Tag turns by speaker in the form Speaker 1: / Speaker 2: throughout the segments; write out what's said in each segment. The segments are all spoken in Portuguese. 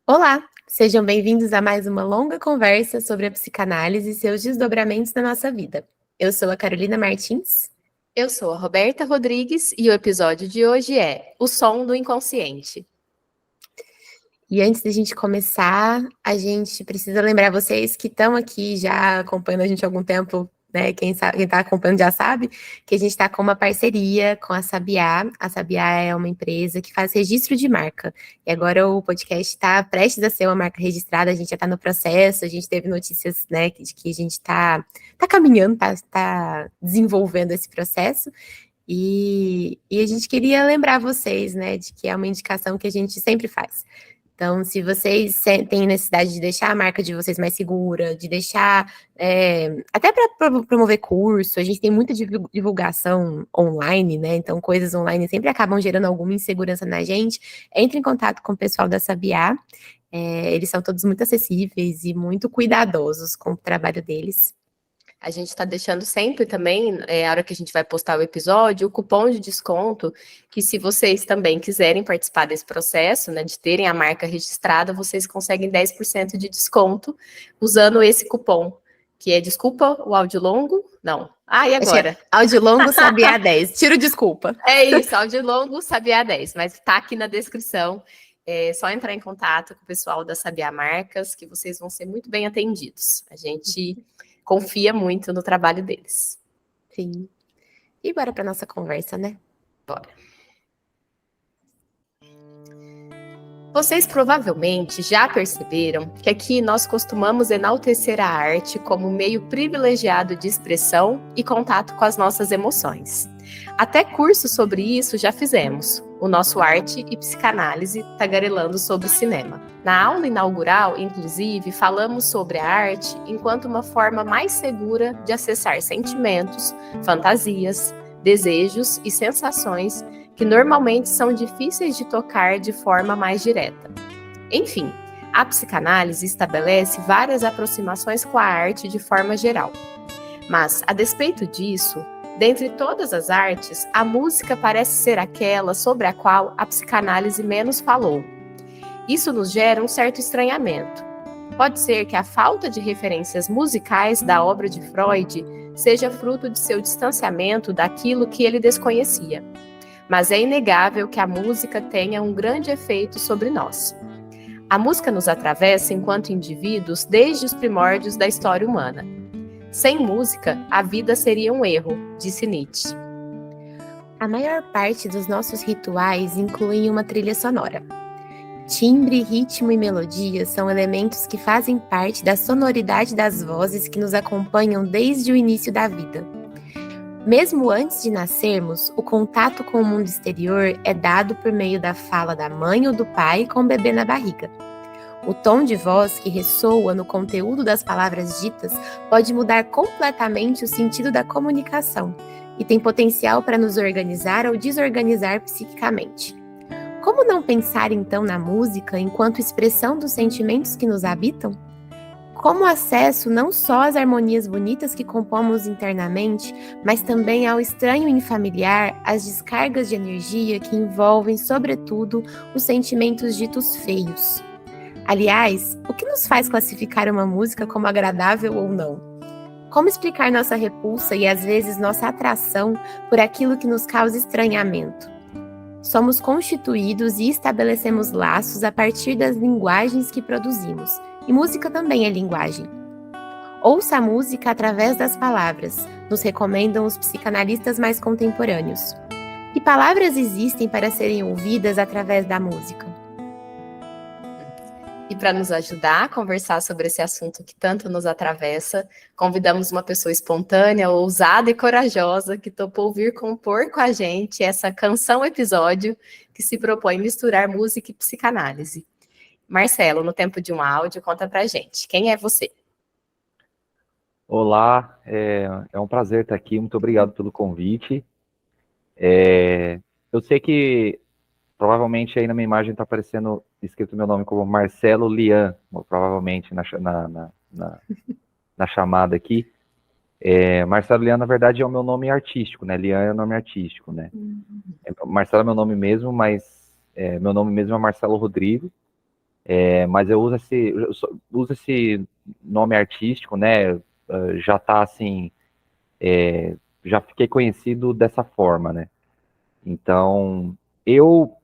Speaker 1: Olá, sejam bem-vindos a mais uma longa conversa sobre a psicanálise e seus desdobramentos na nossa vida. Eu sou a Carolina Martins.
Speaker 2: Eu sou a Roberta Rodrigues e o episódio de hoje é O Som do Inconsciente.
Speaker 1: E antes da gente começar, a gente precisa lembrar vocês que estão aqui já acompanhando a gente há algum tempo, né? Quem está acompanhando já sabe que a gente está com uma parceria com a Sabiá. A Sabiá é uma empresa que faz registro de marca. E agora o podcast está prestes a ser uma marca registrada, a gente já está no processo, a gente teve notícias, né, de que a gente está caminhando, está desenvolvendo esse processo. E a gente queria lembrar vocês, né, de que é uma indicação que a gente sempre faz. Então, se vocês têm necessidade de deixar a marca de vocês mais segura, de deixar, até para promover curso, a gente tem muita divulgação online, né? Então, coisas online sempre acabam gerando alguma insegurança na gente. Entre em contato com o pessoal da Sabiá. Eles são todos muito acessíveis e muito cuidadosos com o trabalho deles.
Speaker 2: A gente está deixando sempre também, a hora que a gente vai postar o episódio, o cupom de desconto, que se vocês também quiserem participar desse processo, né, de terem a marca registrada, vocês conseguem 10% de desconto usando esse cupom, que é, desculpa, o áudio longo? Não. E agora?
Speaker 1: Áudio longo, Sabiá 10. Tiro desculpa.
Speaker 2: É isso, áudio longo, Sabiá 10, mas tá aqui na descrição. É só entrar em contato com o pessoal da Sabiá Marcas, que vocês vão ser muito bem atendidos. A gente confia muito no trabalho deles.
Speaker 1: Sim. E bora para nossa conversa, né?
Speaker 2: Bora. Vocês provavelmente já perceberam que aqui nós costumamos enaltecer a arte como meio privilegiado de expressão e contato com as nossas emoções. Até curso sobre isso já fizemos, o nosso Arte e Psicanálise tagarelando sobre cinema. Na aula inaugural, inclusive, falamos sobre a arte enquanto uma forma mais segura de acessar sentimentos, fantasias, desejos e sensações que normalmente são difíceis de tocar de forma mais direta. Enfim, a psicanálise estabelece várias aproximações com a arte de forma geral. Mas, a despeito disso, dentre todas as artes, a música parece ser aquela sobre a qual a psicanálise menos falou. Isso nos gera um certo estranhamento. Pode ser que a falta de referências musicais da obra de Freud seja fruto de seu distanciamento daquilo que ele desconhecia. Mas é inegável que a música tenha um grande efeito sobre nós. A música nos atravessa enquanto indivíduos desde os primórdios da história humana. Sem música, a vida seria um erro, disse Nietzsche.
Speaker 1: A maior parte dos nossos rituais incluem uma trilha sonora. Timbre, ritmo e melodia são elementos que fazem parte da sonoridade das vozes que nos acompanham desde o início da vida. Mesmo antes de nascermos, o contato com o mundo exterior é dado por meio da fala da mãe ou do pai com o bebê na barriga. O tom de voz que ressoa no conteúdo das palavras ditas pode mudar completamente o sentido da comunicação e tem potencial para nos organizar ou desorganizar psiquicamente. Como não pensar então na música enquanto expressão dos sentimentos que nos habitam? Como acesso não só às harmonias bonitas que compomos internamente, mas também ao estranho infamiliar, às descargas de energia que envolvem, sobretudo, os sentimentos ditos feios. Aliás, o que nos faz classificar uma música como agradável ou não? Como explicar nossa repulsa e, às vezes, nossa atração por aquilo que nos causa estranhamento? Somos constituídos e estabelecemos laços a partir das linguagens que produzimos. E música também é linguagem. Ouça a música através das palavras, nos recomendam os psicanalistas mais contemporâneos. Que palavras existem para serem ouvidas através da música?
Speaker 2: E para nos ajudar a conversar sobre esse assunto que tanto nos atravessa, convidamos uma pessoa espontânea, ousada e corajosa que topou vir compor com a gente essa canção episódio que se propõe misturar música e psicanálise. Marcelo, no tempo de um áudio, conta pra gente. Quem é você?
Speaker 3: Olá, é um prazer estar aqui. Muito obrigado pelo convite. Eu sei que provavelmente aí na minha imagem está aparecendo escrito meu nome como Marcelo Lian, provavelmente na chamada aqui. Marcelo Lian, na verdade, é o meu nome artístico, né? Lian é o nome artístico, né? Marcelo é meu nome mesmo, mas meu nome mesmo é Marcelo Rodrigo. Mas eu uso esse nome artístico, né? Já tá assim, já fiquei conhecido dessa forma, né? Então, eu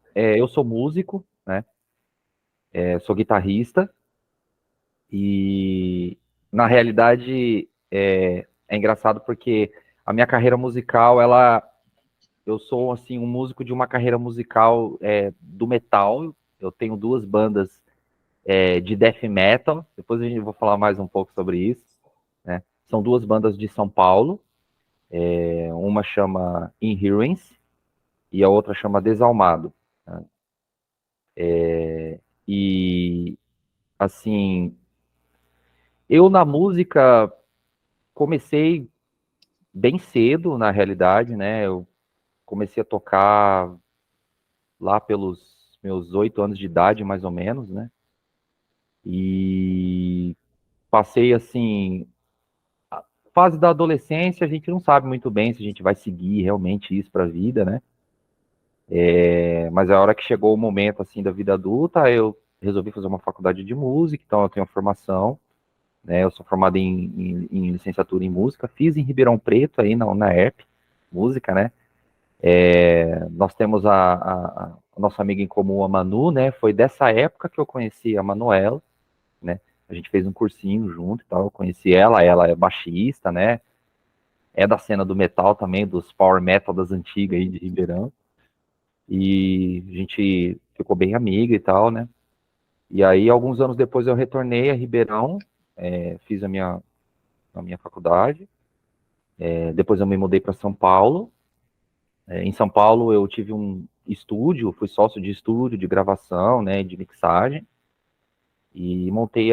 Speaker 3: sou músico, né? Sou guitarrista e, na realidade, é engraçado porque a minha carreira musical, eu sou assim um músico de uma carreira musical do metal. Eu tenho duas bandas de death metal. Depois a gente vou falar mais um pouco sobre isso, né? São duas bandas de São Paulo. Uma chama Inherence e a outra chama Desalmado, né? E assim, eu na música comecei bem cedo, na realidade, né? Eu comecei a tocar lá pelos meus 8 anos de idade, mais ou menos, né? E passei assim, fase da adolescência, a gente não sabe muito bem se a gente vai seguir realmente isso para a vida, né? Mas a hora que chegou o momento assim da vida adulta, eu resolvi fazer uma faculdade de música, então eu tenho formação, né? Eu sou formado em licenciatura em música, fiz em Ribeirão Preto aí na UNAERP, música, né? Nós temos a nossa amiga em comum, a Manu, né? Foi dessa época que eu conheci a Manuela, né? A gente fez um cursinho junto e tal. Eu conheci ela é baixista, né? É da cena do metal também, dos power metal das antigas aí de Ribeirão. E a gente ficou bem amiga e tal, né? E aí, alguns anos depois, eu retornei a Ribeirão, fiz a minha faculdade. Depois eu me mudei para São Paulo. Em São Paulo eu tive um estúdio, fui sócio de estúdio, de gravação, né, de mixagem, e montei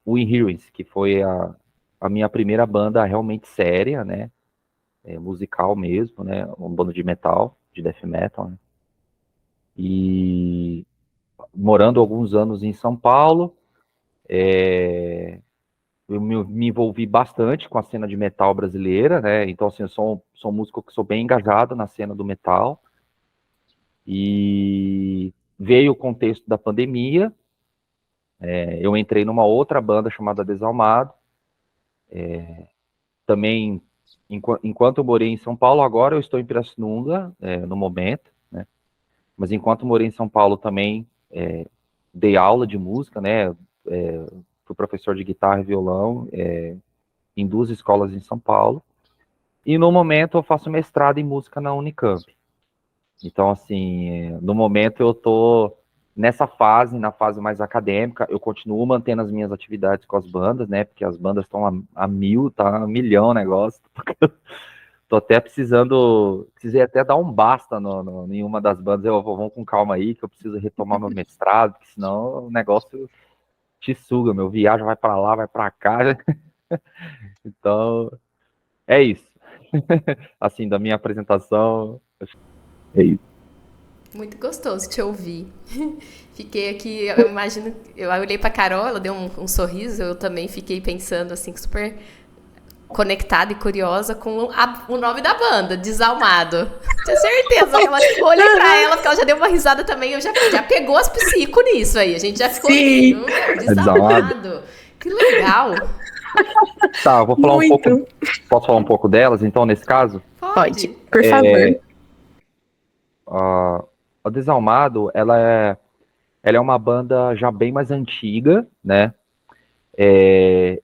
Speaker 3: o Inherence, que foi a minha primeira banda realmente séria, né, musical mesmo, né, uma banda de metal, de death metal, né, e morando alguns anos em São Paulo, eu me envolvi bastante com a cena de metal brasileira, né, então assim, eu sou um músico que sou bem engajado na cena do metal. E veio o contexto da pandemia, eu entrei numa outra banda chamada Desalmado, também, enquanto eu morei em São Paulo, agora eu estou em Pirassununga, no momento, né? Mas enquanto eu morei em São Paulo também dei aula de música, né? Fui professor de guitarra e violão em duas escolas em São Paulo, e no momento eu faço mestrado em música na Unicamp. Então, assim, no momento eu tô nessa fase, na fase mais acadêmica, eu continuo mantendo as minhas atividades com as bandas, né? Porque as bandas estão a mil, tá a milhão o negócio. Tô até precisei até dar um basta em uma das bandas. Vamos com calma aí, que eu preciso retomar meu mestrado, porque senão o negócio te suga, meu viagem vai para lá, vai para cá. Então, é isso. Assim, da minha apresentação, é isso.
Speaker 2: Muito gostoso te ouvir. Fiquei aqui, eu imagino, eu olhei pra Carol, ela deu um sorriso, eu também fiquei pensando assim, super conectada e curiosa com o nome da banda, Desalmado. Tenho certeza que ela olhei pra ela, porque ela já deu uma risada também, eu já pegou as psico nisso aí, a gente já ficou
Speaker 1: Sim.
Speaker 2: Desalmado. Que legal.
Speaker 3: Tá, eu vou falar um pouco.
Speaker 1: Muito.
Speaker 3: Posso falar um pouco delas, então, nesse caso?
Speaker 1: Pode, por favor.
Speaker 3: A Desalmado, ela é uma banda já bem mais antiga, né?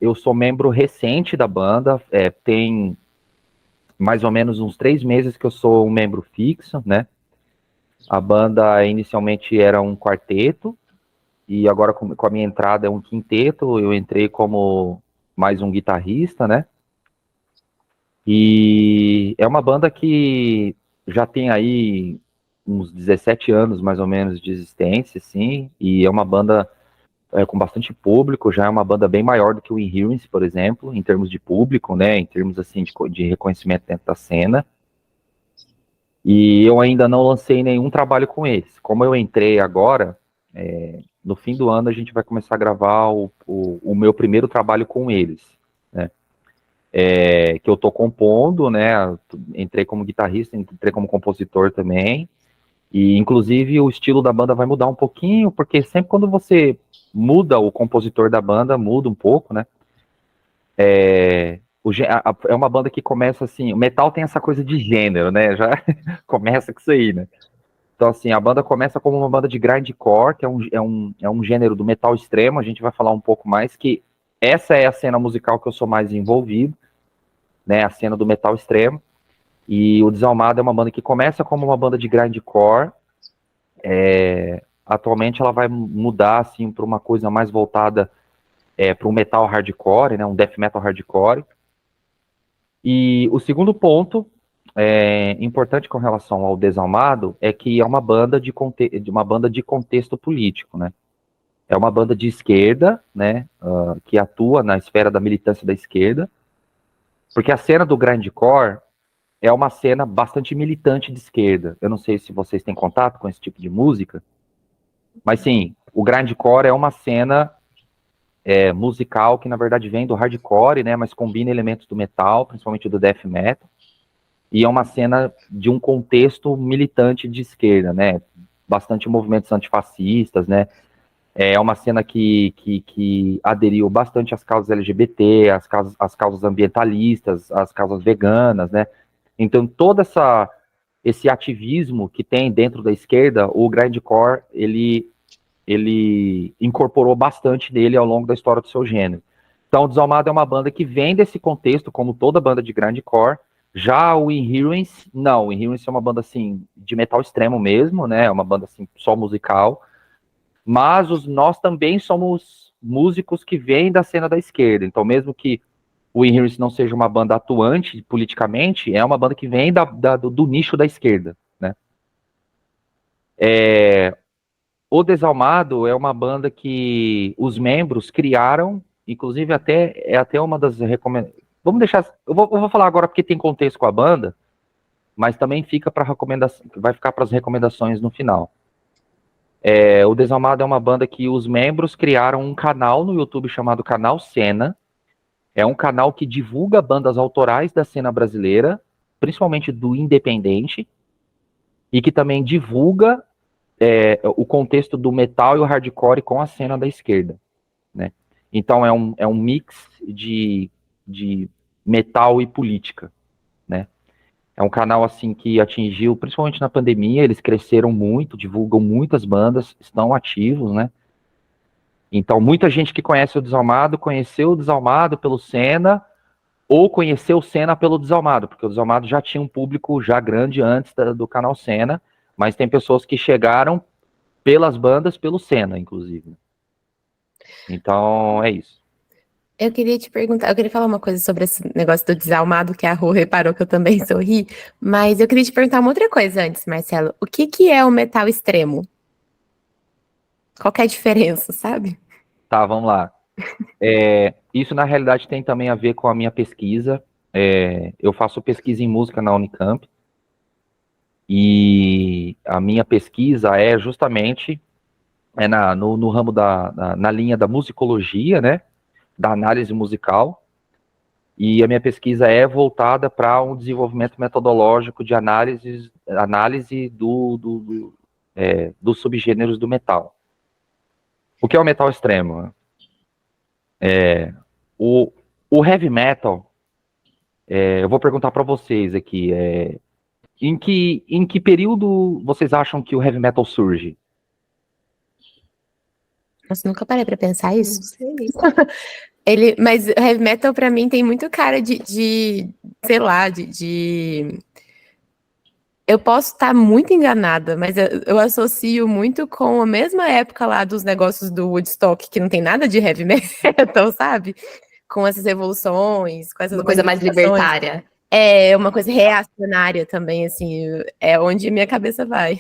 Speaker 3: Eu sou membro recente da banda, tem mais ou menos uns 3 meses que eu sou um membro fixo, né? A banda inicialmente era um quarteto, e agora com a minha entrada é um quinteto, eu entrei como mais um guitarrista, né? E é uma banda que já tem aí uns 17 anos, mais ou menos, de existência, assim, e é uma banda com bastante público, já é uma banda bem maior do que o Inherence, por exemplo, em termos de público, né, em termos, assim, de reconhecimento dentro da cena. E eu ainda não lancei nenhum trabalho com eles. Como eu entrei agora, no fim do ano a gente vai começar a gravar o meu primeiro trabalho com eles, né. que eu tô compondo, né? Entrei como guitarrista, entrei como compositor também. E, inclusive, o estilo da banda vai mudar um pouquinho, porque sempre quando você muda o compositor da banda, muda um pouco, né? É uma banda que começa assim, o metal tem essa coisa de gênero, né? Já começa com isso aí, né? Então, assim, a banda começa como uma banda de grindcore, que é um gênero do metal extremo, a gente vai falar um pouco mais, que essa é a cena musical que eu sou mais envolvido, né? A cena do metal extremo. E o Desalmado é uma banda que começa como uma banda de grindcore. Atualmente ela vai mudar assim para uma coisa mais voltada para um metal hardcore, né, um death metal hardcore. E o segundo ponto importante com relação ao Desalmado é que é uma banda uma banda de contexto político, né? É uma banda de esquerda, né, que atua na esfera da militância da esquerda, porque a cena do grindcore é uma cena bastante militante de esquerda. Eu não sei se vocês têm contato com esse tipo de música, mas sim, o grindcore é uma cena musical que na verdade vem do hardcore, né, mas combina elementos do metal, principalmente do death metal, e é uma cena de um contexto militante de esquerda, né, bastante movimentos antifascistas, né, é uma cena que aderiu bastante às causas LGBT, às causas ambientalistas, às causas veganas, né, então todo esse ativismo que tem dentro da esquerda, o grindcore, ele incorporou bastante nele ao longo da história do seu gênero. Então, o Desalmado é uma banda que vem desse contexto, como toda banda de grindcore. Já o Inherence, não, o Inherence é uma banda, assim, de metal extremo mesmo, né, é uma banda, assim, só musical, mas nós também somos músicos que vêm da cena da esquerda, então mesmo que o Inherence não seja uma banda atuante politicamente, é uma banda que vem do nicho da esquerda, né. O Desalmado é uma banda que os membros criaram, inclusive até uma das recomendações. Vamos deixar. Eu vou falar agora porque tem contexto com a banda, mas também fica para recomendação, vai ficar para as recomendações no final. O Desalmado é uma banda que os membros criaram um canal no YouTube chamado Canal Cena. É um canal que divulga bandas autorais da cena brasileira, principalmente do independente, e que também divulga o contexto do metal e o hardcore com a cena da esquerda, né? Então é um mix de metal e política, né? É um canal assim que atingiu, principalmente na pandemia, eles cresceram muito, divulgam muitas bandas, estão ativos, né? Então muita gente que conhece o Desalmado conheceu o Desalmado pelo Senna ou conheceu o Senna pelo Desalmado, porque o Desalmado já tinha um público já grande antes do canal Senna, mas tem pessoas que chegaram pelas bandas, pelo Senna, inclusive. Então, é isso.
Speaker 1: Eu queria te perguntar, eu queria falar uma coisa sobre esse negócio do desalmado, que a Rô reparou que eu também sorri, mas eu queria te perguntar uma outra coisa antes, Marcelo. O que que é o metal extremo? Qual que é a diferença, sabe?
Speaker 3: Tá, vamos lá. Isso, na realidade, tem também a ver com a minha pesquisa. Eu faço pesquisa em música na Unicamp, e a minha pesquisa é justamente no ramo na linha da musicologia, né, da análise musical, e a minha pesquisa é voltada para um desenvolvimento metodológico de análise dos subgêneros do metal. O que é o metal extremo? O, o heavy metal, eu vou perguntar para vocês aqui, em que período vocês acham que o heavy metal surge?
Speaker 1: Nossa, nunca parei pra pensar
Speaker 2: Não
Speaker 1: isso.
Speaker 2: sei.
Speaker 1: Mas o heavy metal pra mim tem muito cara sei lá, eu posso estar muito enganada, mas eu associo muito com a mesma época lá dos negócios do Woodstock, que não tem nada de heavy metal, sabe? Com essas revoluções, com essas
Speaker 2: Uma coisa mais
Speaker 1: manifestações.
Speaker 2: libertária.
Speaker 1: É uma coisa reacionária também, assim, é onde minha cabeça vai.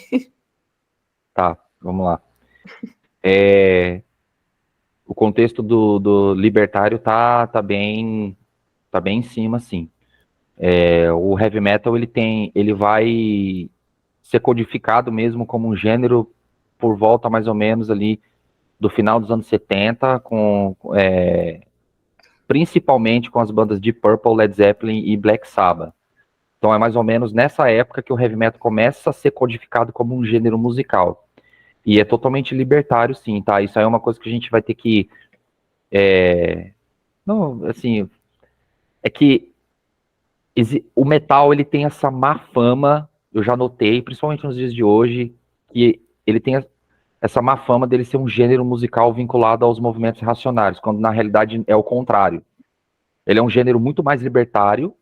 Speaker 3: Tá, vamos lá. O contexto do libertário tá bem em cima, sim. O heavy metal ele vai ser codificado mesmo como um gênero por volta mais ou menos ali do final dos anos 70, principalmente com as bandas de Purple, Led Zeppelin e Black Sabbath. Então é mais ou menos nessa época que o heavy metal começa a ser codificado como um gênero musical. E é totalmente libertário, sim, tá? Isso aí é uma coisa que a gente vai ter que... Não, assim... É que o metal, ele tem essa má fama, eu já notei, principalmente nos dias de hoje, que ele tem essa má fama dele ser um gênero musical vinculado aos movimentos reacionários, quando na realidade é o contrário. Ele é um gênero muito mais libertário,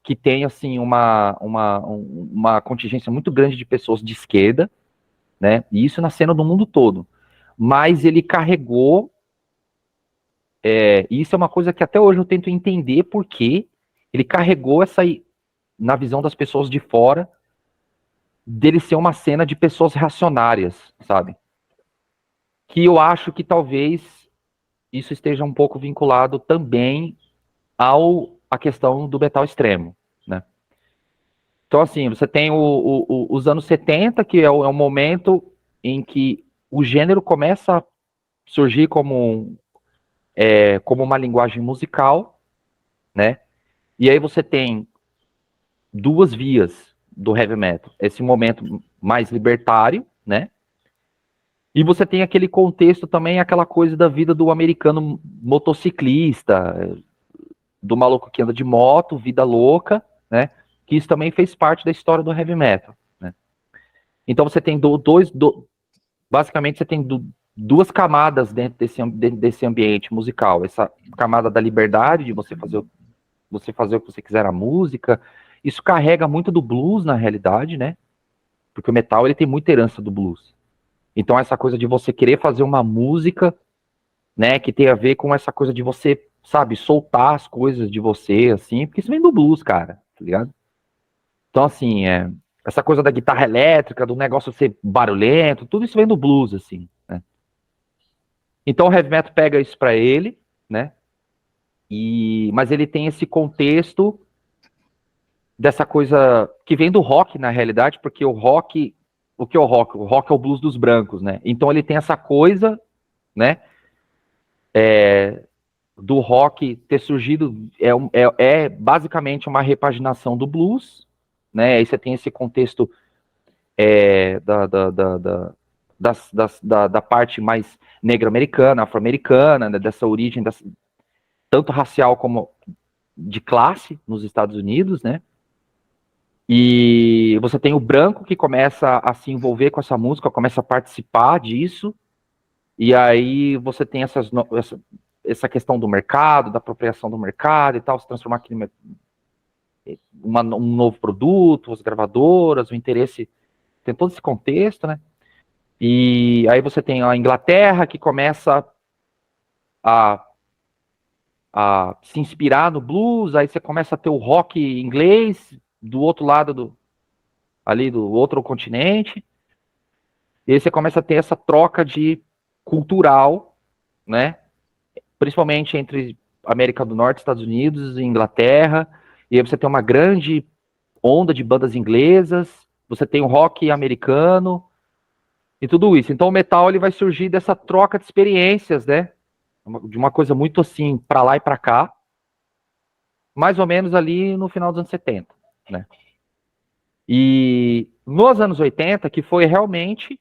Speaker 3: que tem, assim, uma contingência muito grande de pessoas de esquerda, né? E isso na cena do mundo todo. Mas ele carregou, e isso é uma coisa que até hoje eu tento entender por quê ele carregou na visão das pessoas de fora, dele ser uma cena de pessoas reacionárias, sabe? Que eu acho que talvez isso esteja um pouco vinculado também à questão do metal extremo, né? Então, assim, você tem os anos 70, que é o momento em que o gênero começa a surgir como uma linguagem musical, né? E aí você tem duas vias do heavy metal. Esse momento mais libertário, né? E você tem aquele contexto também, aquela coisa da vida do americano motociclista, do maluco que anda de moto, vida louca, né? Que isso também fez parte da história do heavy metal, né? Então você tem basicamente você tem duas camadas dentro desse ambiente musical. Essa camada da liberdade de você fazer o que você quiser na música. Isso carrega muito do blues na realidade, né? Porque o metal ele tem muita herança do blues. Então essa coisa de você querer fazer uma música, né, que tem a ver com essa coisa de você, sabe, soltar as coisas de você, assim, porque isso vem do blues, cara, tá ligado? Então, assim, essa coisa da guitarra elétrica, do negócio ser barulhento, tudo isso vem do blues, assim, né? Então o heavy metal pega isso pra ele, né, mas ele tem esse contexto dessa coisa que vem do rock, na realidade, porque o que é o rock? O rock é o blues dos brancos, né? Então ele tem essa coisa, né, do rock ter surgido, é basicamente uma repaginação do blues, né? Aí você tem esse contexto da parte mais negro-americana, afro-americana, né? Dessa origem tanto racial como de classe nos Estados Unidos, né? E você tem o branco que começa a se envolver com essa música, começa a participar disso, e aí você tem essa questão do mercado, da apropriação do mercado e tal, se transformar aqui um novo produto, as gravadoras, o interesse, tem todo esse contexto, né? E aí você tem a Inglaterra que começa a se inspirar no blues, aí você começa a ter o rock inglês do outro lado ali do outro continente, e aí você começa a ter essa troca de cultural, né? Principalmente entre América do Norte, Estados Unidos e Inglaterra, e aí você tem uma grande onda de bandas inglesas, você tem o rock americano e tudo isso. Então o metal ele vai surgir dessa troca de experiências, né? De uma coisa muito assim, para lá e para cá, mais ou menos ali no final dos anos 70, né? E nos anos 80, que foi realmente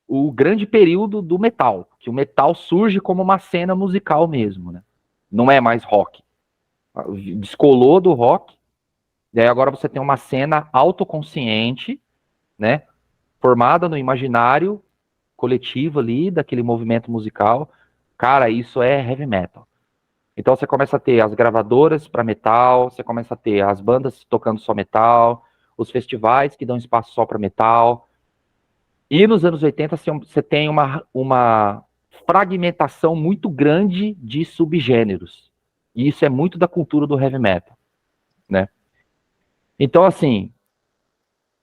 Speaker 3: o grande período do metal, que o metal surge como uma cena musical mesmo, né? Não é mais rock. Descolou do rock, e aí agora você tem uma cena autoconsciente, né? Formada no imaginário coletivo ali, daquele movimento musical. Cara, isso é heavy metal. Então você começa a ter as gravadoras para metal, você começa a ter as bandas tocando só metal, os festivais que dão espaço só para metal. E nos anos 80 você tem uma fragmentação muito grande de subgêneros. E isso é muito da cultura do heavy metal, né? Então, assim,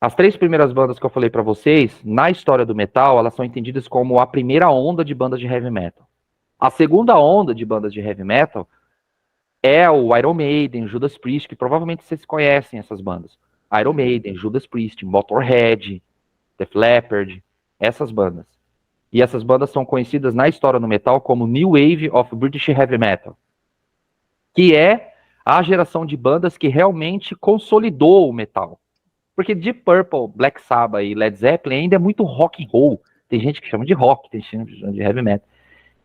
Speaker 3: as três primeiras bandas que eu falei para vocês, na história do metal, elas são entendidas como a primeira onda de bandas de heavy metal. A segunda onda de bandas de heavy metal é o Iron Maiden, Judas Priest, que provavelmente vocês conhecem essas bandas. Iron Maiden, Judas Priest, Motorhead, Def Leppard, essas bandas. E essas bandas são conhecidas na história do metal como New Wave of British Heavy Metal, que é a geração de bandas que realmente consolidou o metal. Porque Deep Purple, Black Sabbath e Led Zeppelin ainda é muito rock and roll. Tem gente que chama de rock, tem gente que chama de heavy metal.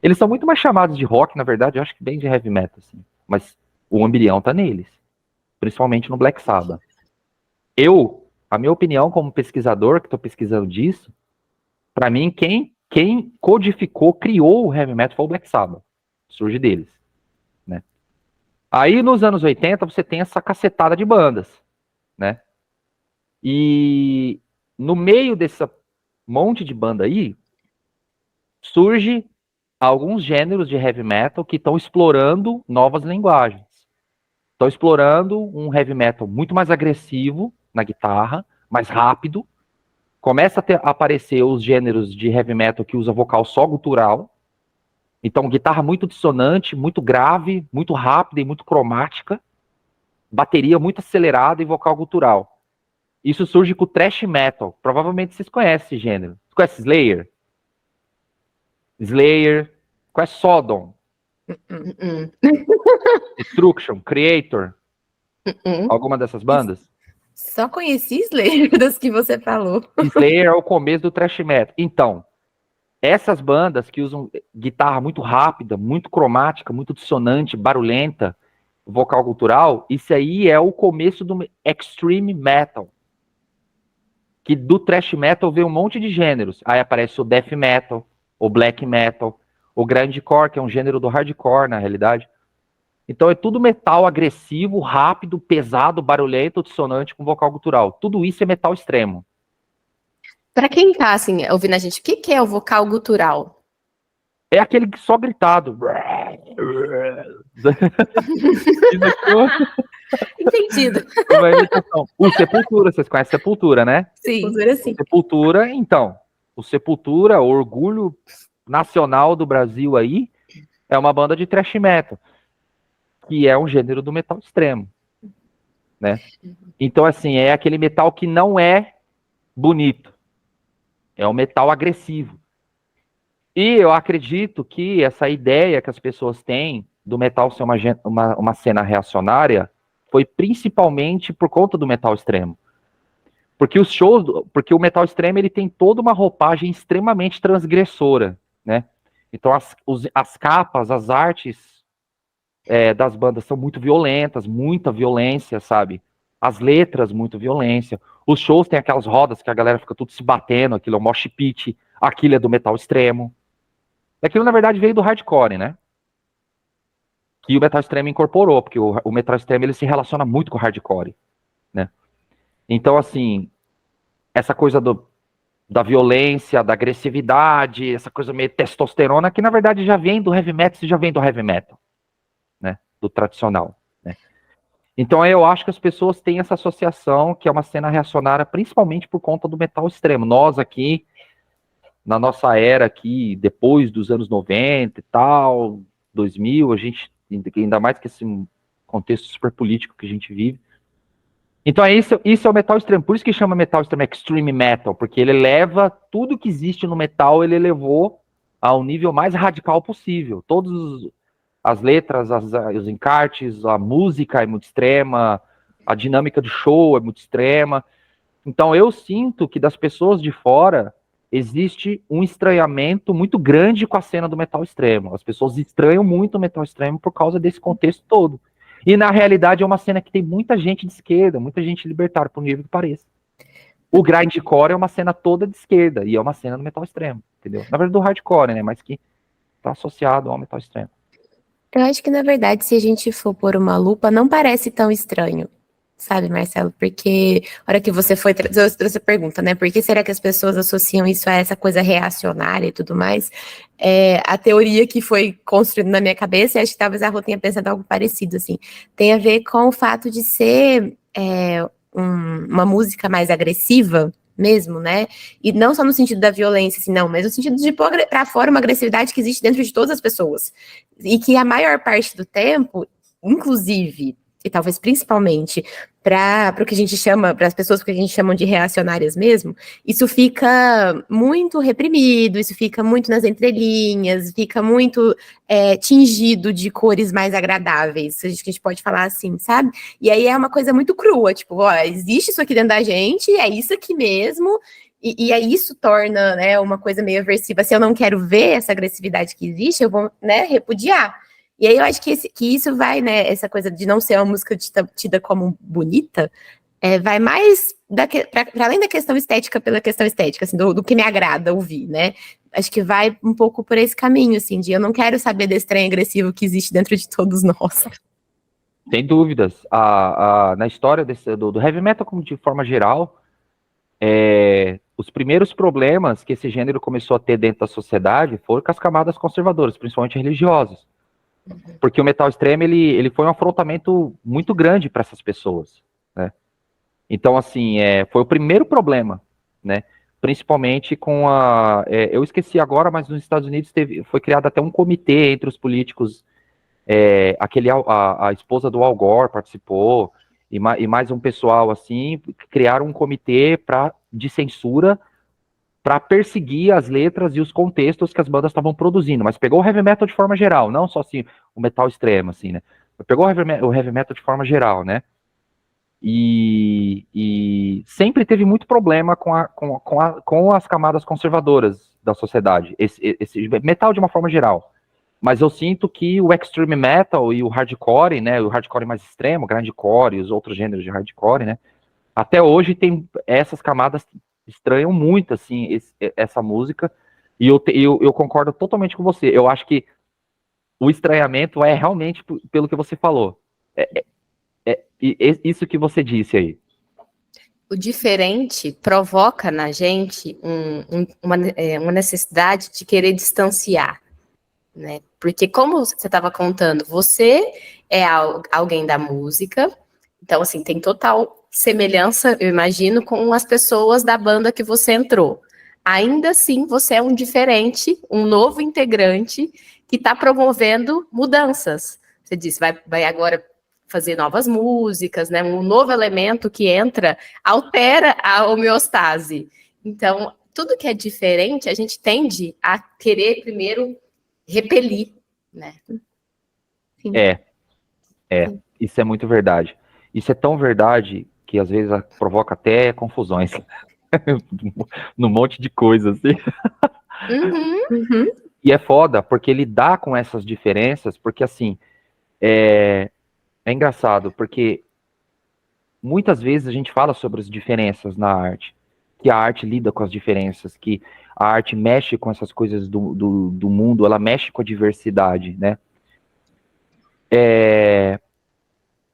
Speaker 3: Eles são muito mais chamados de rock, na verdade, eu acho que bem de heavy metal, assim. Mas o embrião tá neles, principalmente no Black Sabbath. A minha opinião como pesquisador, que estou pesquisando disso, para mim, quem codificou, criou o heavy metal foi o Black Sabbath. Surge deles, né? Aí, nos anos 80, você tem essa cacetada de bandas, né? E no meio dessa monte de banda aí, surge alguns gêneros de heavy metal que estão explorando novas linguagens. Estão explorando um heavy metal muito mais agressivo na guitarra, mais rápido. Começa a aparecer os gêneros de heavy metal que usa vocal só gutural. Então, guitarra muito dissonante, muito grave, muito rápida e muito cromática. Bateria muito acelerada e vocal gutural. Isso surge com o thrash metal. Provavelmente vocês conhecem esse gênero. Você conhece Slayer? Conhece Sodom? Destruction, Creator? Alguma dessas bandas?
Speaker 1: Só conheci Slayer das que você falou.
Speaker 3: Slayer é o começo do thrash metal. Então, essas bandas que usam guitarra muito rápida, muito cromática, muito dissonante, barulhenta, vocal gutural, isso aí é o começo do extreme metal. Que do thrash metal veio um monte de gêneros. Aí aparece o death metal, o black metal, o grindcore, que é um gênero do hardcore, na realidade. Então é tudo metal agressivo, rápido, pesado, barulhento, dissonante, com vocal gutural. Tudo isso é metal extremo.
Speaker 2: Pra quem tá, assim, ouvindo a gente, o que é o vocal gutural?
Speaker 3: É aquele só gritado.
Speaker 2: Entendido.
Speaker 3: O Sepultura, vocês conhecem Sepultura, né?
Speaker 2: Sim.
Speaker 3: Sepultura, então. O Sepultura, o orgulho nacional do Brasil aí, é uma banda de thrash metal, que é um gênero do metal extremo, né? Então, assim, é aquele metal que não é bonito. É um metal agressivo. E eu acredito que essa ideia que as pessoas têm do metal ser uma cena reacionária foi principalmente por conta do metal extremo. Porque porque o metal extremo ele tem toda uma roupagem extremamente transgressora, né? Então as capas, as artes das bandas são muito violentas, muita violência, sabe? As letras, muito violência. Os shows tem aquelas rodas que a galera fica tudo se batendo, aquilo é o mosh pit, aquilo é do metal extremo. Aquilo, na verdade, veio do hardcore, né? Que o metal extremo incorporou, porque o metal extremo ele se relaciona muito com o hardcore, né? Então, assim, essa coisa da violência, da agressividade, essa coisa meio testosterona, que na verdade já vem do heavy metal, já vem do heavy metal, né? Do tradicional, né? Então eu acho que as pessoas têm essa associação, que é uma cena reacionária, principalmente por conta do metal extremo. Nós aqui, na nossa era aqui, depois dos anos 90 e tal, 2000, a gente, ainda mais que esse contexto super político que a gente vive. Então isso é o metal extremo, por isso que chama metal extremo extreme metal, porque ele leva tudo que existe no metal, ele levou ao nível mais radical possível. Todas as letras, os encartes, a música é muito extrema, a dinâmica do show é muito extrema. Então eu sinto que das pessoas de fora existe um estranhamento muito grande com a cena do metal extremo. As pessoas estranham muito o metal extremo por causa desse contexto todo. E na realidade é uma cena que tem muita gente de esquerda, muita gente libertária, por nível que pareça. O grindcore é uma cena toda de esquerda, e é uma cena do metal extremo, entendeu? Na verdade do hardcore, né, mas que está associado ao metal extremo.
Speaker 1: Eu acho que, na verdade, se a gente for pôr uma lupa, não parece tão estranho, sabe, Marcelo? Porque, a hora que você foi trazer essa pergunta, né? Por que será que as pessoas associam isso a essa coisa reacionária e tudo mais? A teoria que foi construída na minha cabeça, e acho que talvez a Rô tenha pensado algo parecido, assim, tem a ver com o fato de ser uma música mais agressiva mesmo, né? E não só no sentido da violência, assim, não, mas no sentido de pôr pra fora uma agressividade que existe dentro de todas as pessoas. E que a maior parte do tempo, inclusive, e talvez principalmente para o que a gente chama, para as pessoas que a gente chama de reacionárias mesmo, isso fica muito reprimido, isso fica muito nas entrelinhas, fica muito tingido de cores mais agradáveis, a gente pode falar assim, sabe? E aí é uma coisa muito crua, tipo, ó, existe isso aqui dentro da gente, é isso aqui mesmo, e aí isso torna, né, uma coisa meio aversiva. Se eu não quero ver essa agressividade que existe, eu vou, né, repudiar. E aí eu acho que isso vai, né, essa coisa de não ser uma música tida como bonita, vai mais para além da questão estética, pela questão estética, assim, do que me agrada ouvir, né? Acho que vai um pouco por esse caminho, assim, de eu não quero saber desse trem agressivo que existe dentro de todos nós.
Speaker 3: Sem dúvidas. Na história do heavy metal, como de forma geral, os primeiros problemas que esse gênero começou a ter dentro da sociedade foram com as camadas conservadoras, principalmente religiosas. Porque o metal extremo, ele foi um afrontamento muito grande para essas pessoas, né? Então, assim, foi o primeiro problema, né? Principalmente com eu esqueci agora, mas nos Estados Unidos foi criado até um comitê entre os políticos, a esposa do Al Gore participou, e mais um pessoal, assim, criaram um comitê de censura para perseguir as letras e os contextos que as bandas estavam produzindo, mas pegou o heavy metal de forma geral, não só assim, o metal extremo, assim, né? Pegou o heavy metal de forma geral, né? E sempre teve muito problema com as camadas conservadoras da sociedade, esse metal de uma forma geral. Mas eu sinto que o extreme metal e o hardcore, né, o hardcore mais extremo, o grindcore e os outros gêneros de hardcore, né, até hoje tem essas camadas estranham muito, assim, essa música, e eu concordo totalmente com você. Eu acho que o estranhamento é realmente pelo que você falou. Isso que você disse aí.
Speaker 2: O diferente provoca na gente uma necessidade de querer distanciar, né? Porque como você estava contando, você é alguém da música, então, assim, tem total semelhança, eu imagino, com as pessoas da banda que você entrou. Ainda assim, você é um diferente, um novo integrante que está promovendo mudanças. Você disse, vai agora fazer novas músicas, né? Um novo elemento que entra, altera a homeostase. Então, tudo que é diferente, a gente tende a querer primeiro repelir, né?
Speaker 1: Sim.
Speaker 3: Sim. Isso é muito verdade. Isso é tão verdade que às vezes provoca até confusões num monte de coisas, assim.
Speaker 1: Uhum.
Speaker 3: E é foda, porque lidar com essas diferenças, porque assim, é engraçado, porque muitas vezes a gente fala sobre as diferenças na arte, que a arte lida com as diferenças, que a arte mexe com essas coisas do mundo, ela mexe com a diversidade, né?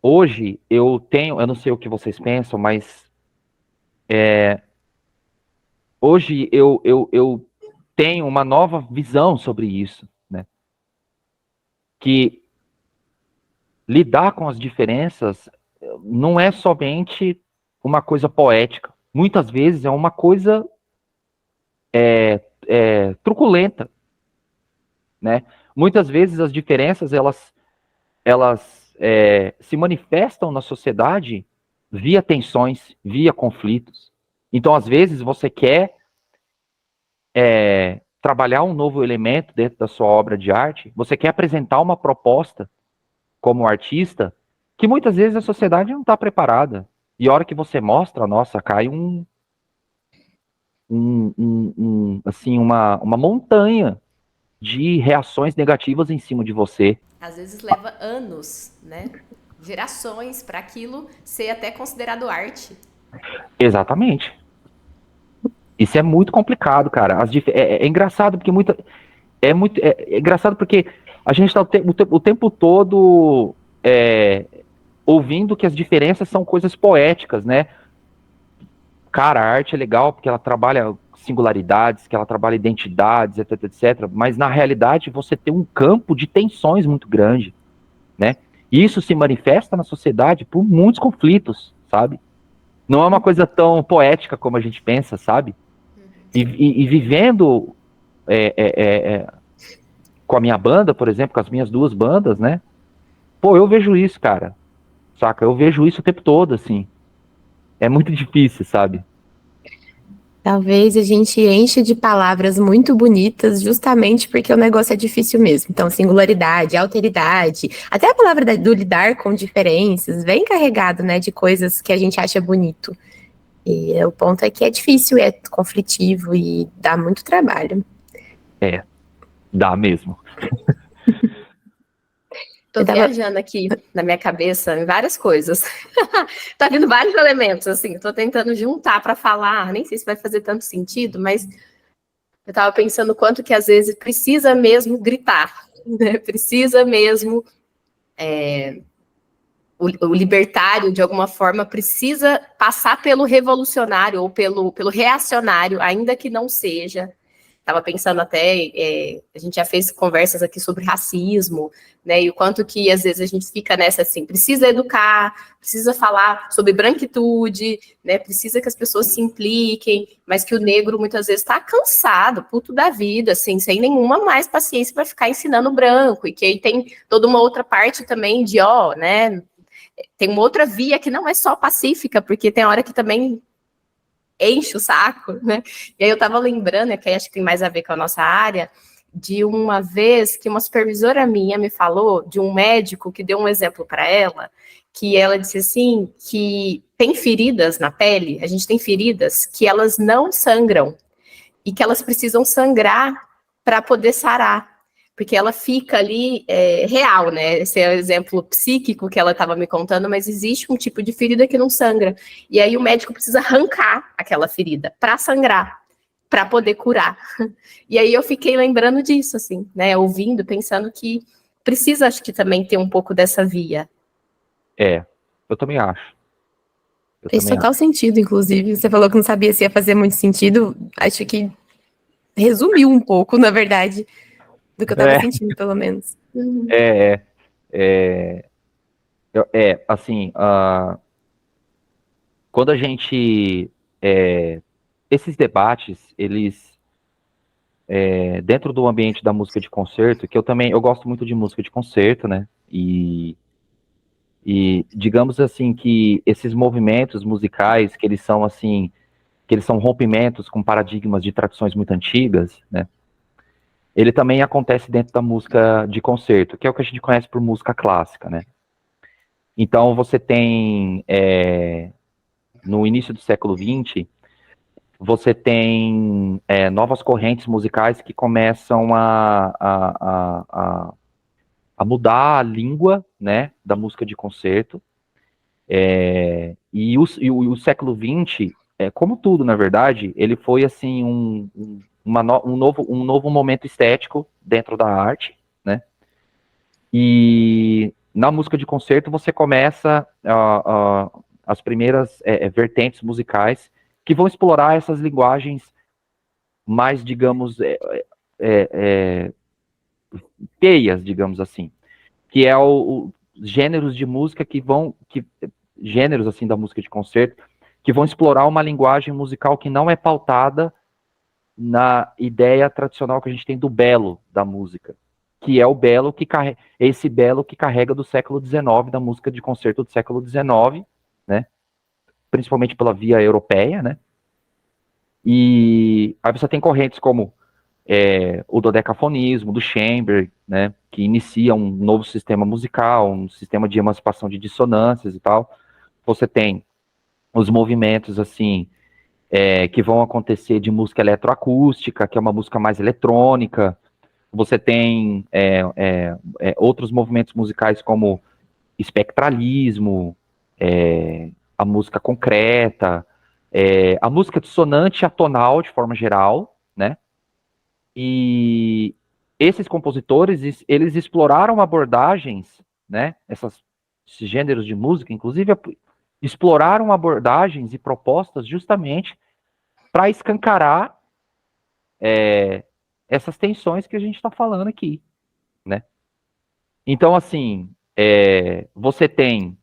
Speaker 3: Hoje eu não sei o que vocês pensam, mas hoje eu tenho uma nova visão sobre isso, né? Que lidar com as diferenças não é somente uma coisa poética. Muitas vezes é uma coisa truculenta, né? Muitas vezes as diferenças elas se manifestam na sociedade via tensões, via conflitos. Então, às vezes, você quer trabalhar um novo elemento dentro da sua obra de arte, você quer apresentar uma proposta como artista que muitas vezes a sociedade não está preparada. E a hora que você mostra, nossa, cai assim, uma montanha de reações negativas em cima de você.
Speaker 2: Às vezes leva anos, né? Gerações para aquilo ser até considerado arte.
Speaker 3: Exatamente. Isso é muito complicado, cara. É engraçado porque é engraçado porque a gente está o tempo todo ouvindo que as diferenças são coisas poéticas, né? Cara, a arte é legal porque ela trabalha singularidades, que ela trabalha identidades, etc, etc. Mas na realidade você tem um campo de tensões muito grande, né? E isso se manifesta na sociedade por muitos conflitos, sabe? Não é uma coisa tão poética como a gente pensa, sabe? E vivendo com a minha banda, por exemplo, com as minhas duas bandas, né? Pô, eu vejo isso, cara. saca? Eu vejo isso o tempo todo, assim. É muito difícil, sabe?
Speaker 1: Talvez a gente enche de palavras muito bonitas justamente porque o negócio é difícil mesmo. Então, singularidade, alteridade, até a palavra do lidar com diferenças, vem carregado, né, de coisas que a gente acha bonito. E o ponto é que é difícil, é conflitivo e dá muito trabalho.
Speaker 3: É, dá mesmo.
Speaker 2: Tô
Speaker 1: Eu tava,
Speaker 2: viajando aqui na minha cabeça em várias coisas. Tá vindo vários elementos, assim, tô tentando juntar para falar, nem sei se vai fazer tanto sentido, mas eu tava pensando quanto que às vezes precisa mesmo gritar, né? Precisa mesmo o libertário, de alguma forma, precisa passar pelo revolucionário ou pelo reacionário, ainda que não seja. Estava pensando até, a gente já fez conversas aqui sobre racismo, né? E o quanto que às vezes a gente fica nessa assim, precisa educar, precisa falar sobre branquitude, né? Precisa que as pessoas se impliquem, mas que o negro muitas vezes está cansado, puto da vida, assim, sem nenhuma mais paciência para ficar ensinando o branco, e que aí tem toda uma outra parte também de, né? Tem uma outra via que não é só pacífica, porque tem hora que também enche o saco, né? E aí eu tava lembrando, que acho que tem mais a ver com a nossa área, de uma vez que uma supervisora minha me falou de um médico que deu um exemplo para ela, que ela disse assim, que tem feridas na pele, a gente tem feridas que elas não sangram e que elas precisam sangrar para poder sarar. Porque ela fica ali real, né? Esse é o exemplo psíquico que ela estava me contando, mas existe um tipo de ferida que não sangra. E aí o médico precisa arrancar aquela ferida para sangrar, para poder curar. E aí eu fiquei lembrando disso, assim, né? Ouvindo, pensando que precisa, acho que também ter um pouco dessa via.
Speaker 3: Eu também acho. Eu
Speaker 1: fez
Speaker 3: também
Speaker 1: total
Speaker 3: acho.
Speaker 1: sentido, inclusive. Você falou que não sabia se ia fazer muito sentido. Acho que resumiu um pouco, na verdade, do que eu tava
Speaker 3: É,
Speaker 1: sentindo, pelo menos.
Speaker 3: é, é, assim, quando a gente, esses debates, eles, dentro do ambiente da música de concerto, que eu gosto muito de música de concerto, né, e digamos assim que esses movimentos musicais, que eles são rompimentos com paradigmas de tradições muito antigas, né, ele também acontece dentro da música de concerto, que é o que a gente conhece por música clássica, né. Então você tem, no início do século XX, você tem novas correntes musicais que começam a mudar a língua, né, da música de concerto. E o século XX, como tudo, na verdade, ele foi assim um novo momento estético dentro da arte, né? E na música de concerto você começa as primeiras vertentes musicais que vão explorar essas linguagens mais, digamos, feias, digamos assim, que é os gêneros de música gêneros assim da música de concerto, que vão explorar uma linguagem musical que não é pautada na ideia tradicional que a gente tem do belo da música, que é o belo que carrega, esse belo que carrega do século XIX, da música de concerto do século XIX, né? Principalmente pela via europeia, né? E aí você tem correntes como o dodecafonismo, do Chamber, né, que inicia um novo sistema musical, um sistema de emancipação de dissonâncias e tal. Você tem os movimentos, assim, que vão acontecer de música eletroacústica, que é uma música mais eletrônica. Você tem outros movimentos musicais como espectralismo, a música concreta, a música dissonante atonal, de forma geral, né? E esses compositores, eles exploraram abordagens, né, esses gêneros de música, inclusive, exploraram abordagens e propostas justamente para escancarar essas tensões que a gente está falando aqui, né? Então, assim, você tem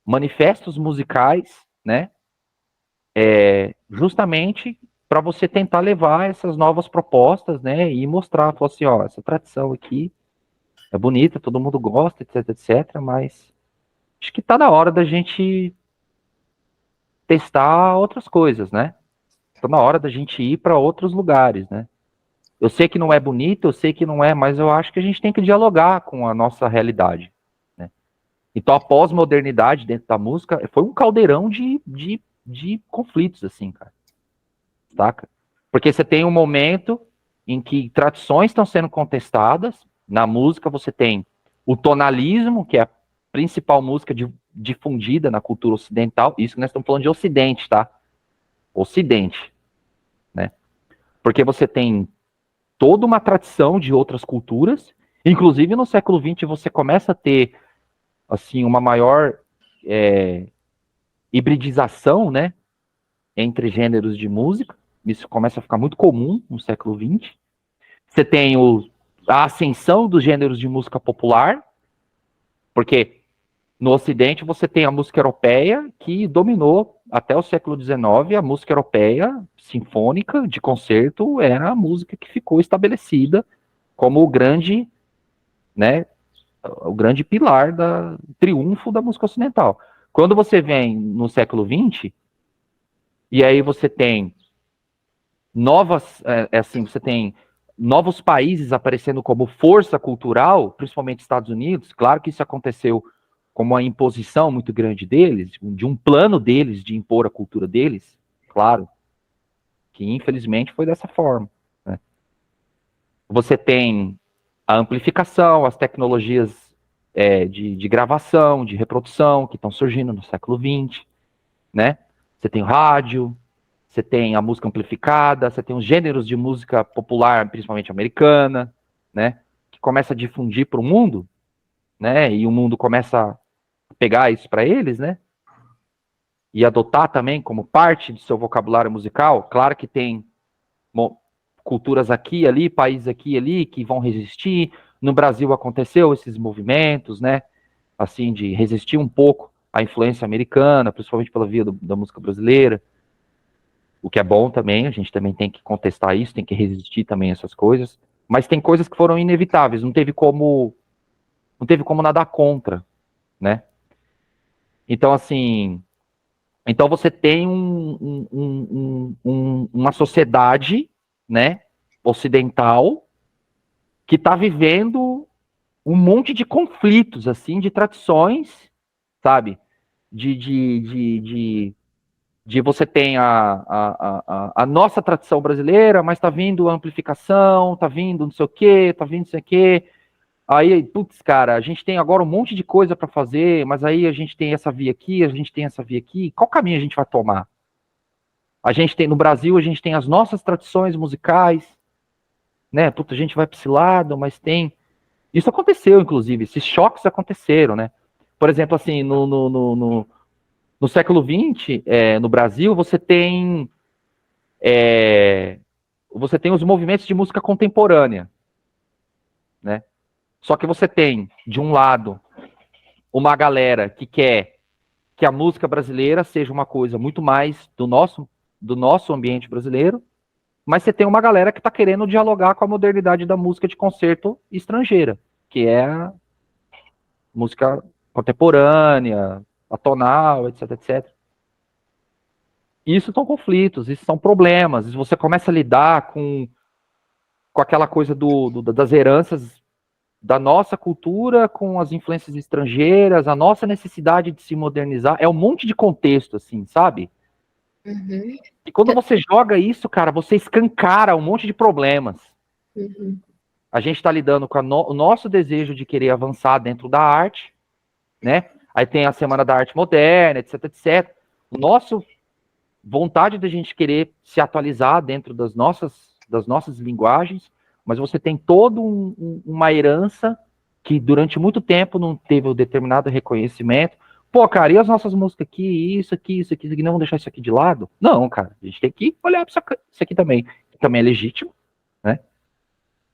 Speaker 3: manifestos musicais, né, justamente para você tentar levar essas novas propostas, né, e mostrar, falar assim, ó, essa tradição aqui é bonita, todo mundo gosta, etc, etc, mas acho que tá na hora da gente testar outras coisas, né? Tá na hora da gente ir para outros lugares, né? Eu sei que não é bonito, eu sei que não é, mas eu acho que a gente tem que dialogar com a nossa realidade, né? Então, a pós-modernidade dentro da música foi um caldeirão de conflitos, assim, cara. Saca? Porque você tem um momento em que tradições estão sendo contestadas. Na música, você tem o tonalismo, que é a principal música difundida na cultura ocidental. Isso que nós estamos falando de Ocidente, tá? Ocidente, né? Porque você tem toda uma tradição de outras culturas. Inclusive, no século XX, você começa a ter, assim, uma maior hibridização, né? Entre gêneros de música. Isso começa a ficar muito comum no século XX. Você tem a ascensão dos gêneros de música popular, porque no Ocidente você tem a música europeia, que dominou até o século XIX. A música europeia, sinfônica, de concerto, era a música que ficou estabelecida como o grande, né, o grande pilar do triunfo da música ocidental. Quando você vem no século XX, e aí você tem você tem novos países aparecendo como força cultural, principalmente Estados Unidos. Claro que isso aconteceu como uma imposição muito grande deles, de um plano deles de impor a cultura deles, claro, que infelizmente foi dessa forma, né? Você tem a amplificação, as tecnologias de gravação, de reprodução, que estão surgindo no século XX, né? Você tem o rádio, você tem a música amplificada, você tem os gêneros de música popular, principalmente americana, né? Que começa a difundir para o mundo, né? E o mundo começa a pegar isso para eles, né? E adotar também como parte do seu vocabulário musical. Claro que tem culturas aqui e ali, países aqui e ali que vão resistir. No Brasil aconteceu esses movimentos, né? Assim, de resistir um pouco à influência americana, principalmente pela via da música brasileira. O que é bom também, a gente também tem que contestar isso, tem que resistir também a essas coisas. Mas tem coisas que foram inevitáveis, não teve como nadar contra, né? Então, assim, então você tem uma sociedade, né, ocidental, que está vivendo um monte de conflitos, assim, de tradições, sabe? De você tem a nossa tradição brasileira, mas tá vindo a amplificação, tá vindo não sei o quê, tá vindo não sei o quê. Aí, putz, cara, a gente tem agora um monte de coisa para fazer, mas aí a gente tem essa via aqui, a gente tem essa via aqui. Qual caminho a gente vai tomar? A gente tem, no Brasil, a gente tem as nossas tradições musicais, né? Puta, a gente vai para esse lado, mas tem... Isso aconteceu, inclusive, esses choques aconteceram, né? Por exemplo, assim, no século XX, no Brasil, você tem os movimentos de música contemporânea, né? Só que você tem, de um lado, uma galera que quer que a música brasileira seja uma coisa muito mais do nosso ambiente brasileiro, mas você tem uma galera que está querendo dialogar com a modernidade da música de concerto estrangeira, que é a música contemporânea, atonal, etc, etc. Isso são conflitos, isso são problemas. Você começa a lidar com aquela coisa das heranças da nossa cultura com as influências estrangeiras, a nossa necessidade de se modernizar. É um monte de contexto, assim, sabe?
Speaker 1: Uhum.
Speaker 3: E quando você joga isso, cara, você escancara um monte de problemas.
Speaker 1: Uhum.
Speaker 3: A gente está lidando com o nosso desejo de querer avançar dentro da arte, né? Aí tem a Semana da Arte Moderna, etc, etc. O nosso vontade da gente querer se atualizar dentro das nossas linguagens, mas você tem toda uma herança que durante muito tempo não teve um determinado reconhecimento. Pô, cara, e as nossas músicas aqui, isso aqui, não vamos deixar isso aqui de lado? Não, cara, a gente tem que olhar para isso aqui também, que também é legítimo, né?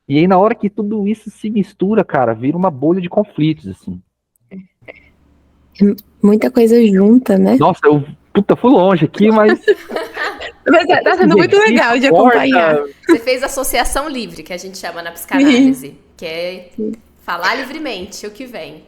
Speaker 3: E aí, na hora que tudo isso se mistura, cara, vira uma bolha de conflitos, assim.
Speaker 1: Muita coisa junta, né?
Speaker 3: Nossa, fui longe aqui, mas...
Speaker 1: Mas tá sendo muito legal de acompanhar.
Speaker 2: Você fez associação livre, que a gente chama na psicanálise, que é falar livremente o que vem.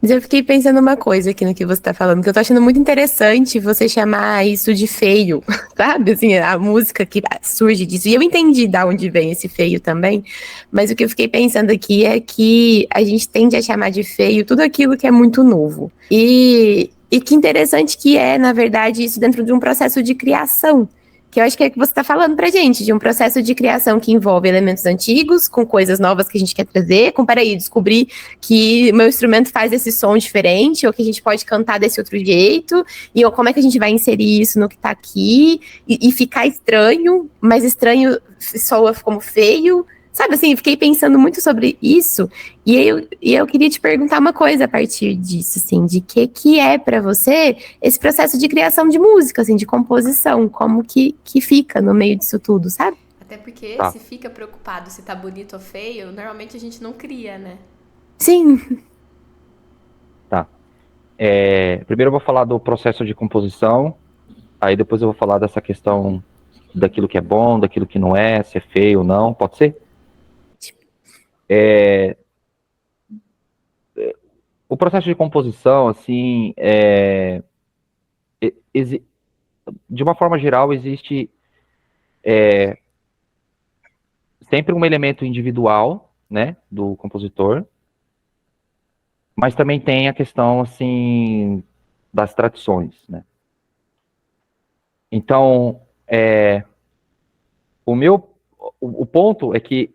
Speaker 1: Mas eu fiquei pensando uma coisa aqui no que você tá falando, que eu tô achando muito interessante você chamar isso de feio, sabe? Assim, a música que surge disso. E eu entendi de onde vem esse feio também, mas o que eu fiquei pensando aqui é que a gente tende a chamar de feio tudo aquilo que é muito novo. E que interessante que é, na verdade, isso dentro de um processo de criação. Que eu acho que é o que você está falando pra gente, de um processo de criação que envolve elementos antigos, com coisas novas que a gente quer trazer, com, peraí, descobrir que meu instrumento faz esse som diferente, ou que a gente pode cantar desse outro jeito, e ou como é que a gente vai inserir isso no que tá aqui, e ficar estranho, mas estranho soa como feio, sabe assim, fiquei pensando muito sobre isso, e eu queria te perguntar uma coisa a partir disso, assim, de que é para você esse processo de criação de música, assim, de composição, como que fica no meio disso tudo, sabe?
Speaker 2: Até porque
Speaker 3: Tá.
Speaker 2: se fica preocupado se tá bonito ou feio, normalmente a gente não cria, né?
Speaker 1: Sim,
Speaker 3: Tá. Primeiro eu vou falar do processo de composição, aí depois eu vou falar dessa questão daquilo que é bom, daquilo que não é, se é feio ou não, pode ser? O processo de composição, assim, exi- de uma forma geral, existe sempre um elemento individual, né, do compositor, mas também tem a questão, assim, das tradições, né. Então, o meu, o ponto é que,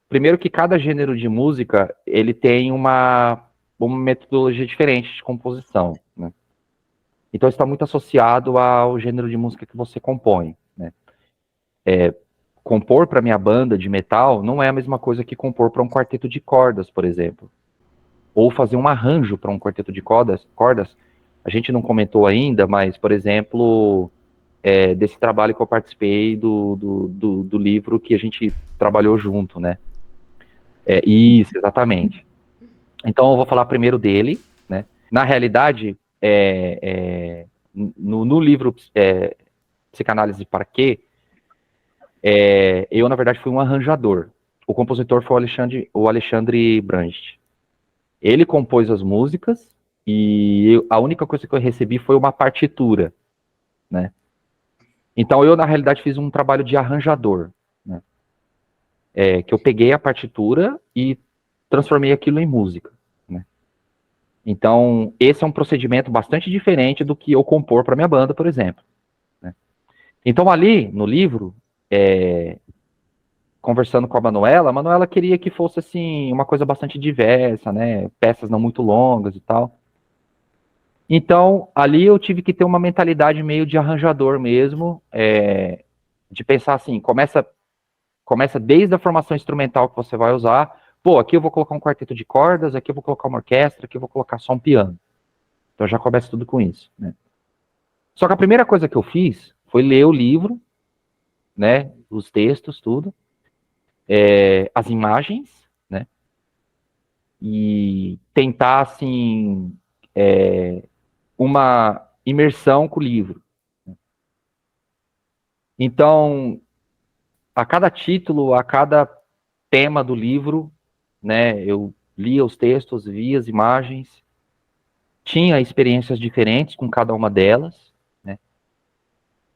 Speaker 3: primeiro que cada gênero de música, ele tem uma metodologia diferente de composição, né. Então, está muito associado ao gênero de música que você compõe, né. Compor para minha banda de metal não é a mesma coisa que compor para um quarteto de cordas, por exemplo. Ou fazer um arranjo para um quarteto de cordas. A gente não comentou ainda, mas, por exemplo, desse trabalho que eu participei do livro que a gente trabalhou junto, né? Isso, exatamente. Então, eu vou falar primeiro dele, né? Na realidade, no livro Psicanálise para Quê? Eu, na verdade, fui um arranjador. O compositor foi o Alexandre Brandt. Ele compôs as músicas e a única coisa que eu recebi foi uma partitura, né? Então eu, na realidade, fiz um trabalho de arranjador, né? Que eu peguei a partitura e transformei aquilo em música, né? Então, esse é um procedimento bastante diferente do que eu compor para minha banda, por exemplo, né? Então, ali, no livro, conversando com a Manuela queria que fosse, assim, uma coisa bastante diversa, né? Peças não muito longas e tal. Então, ali eu tive que ter uma mentalidade meio de arranjador mesmo, de pensar assim, começa desde a formação instrumental que você vai usar. Pô, aqui eu vou colocar um quarteto de cordas, aqui eu vou colocar uma orquestra, aqui eu vou colocar só um piano. Então já começa tudo com isso, né? Só que a primeira coisa que eu fiz foi ler o livro, né? Os textos, tudo, as imagens, né? E tentar, assim, uma imersão com o livro. Então, a cada título, a cada tema do livro, né, eu lia os textos, via as imagens, tinha experiências diferentes com cada uma delas, né,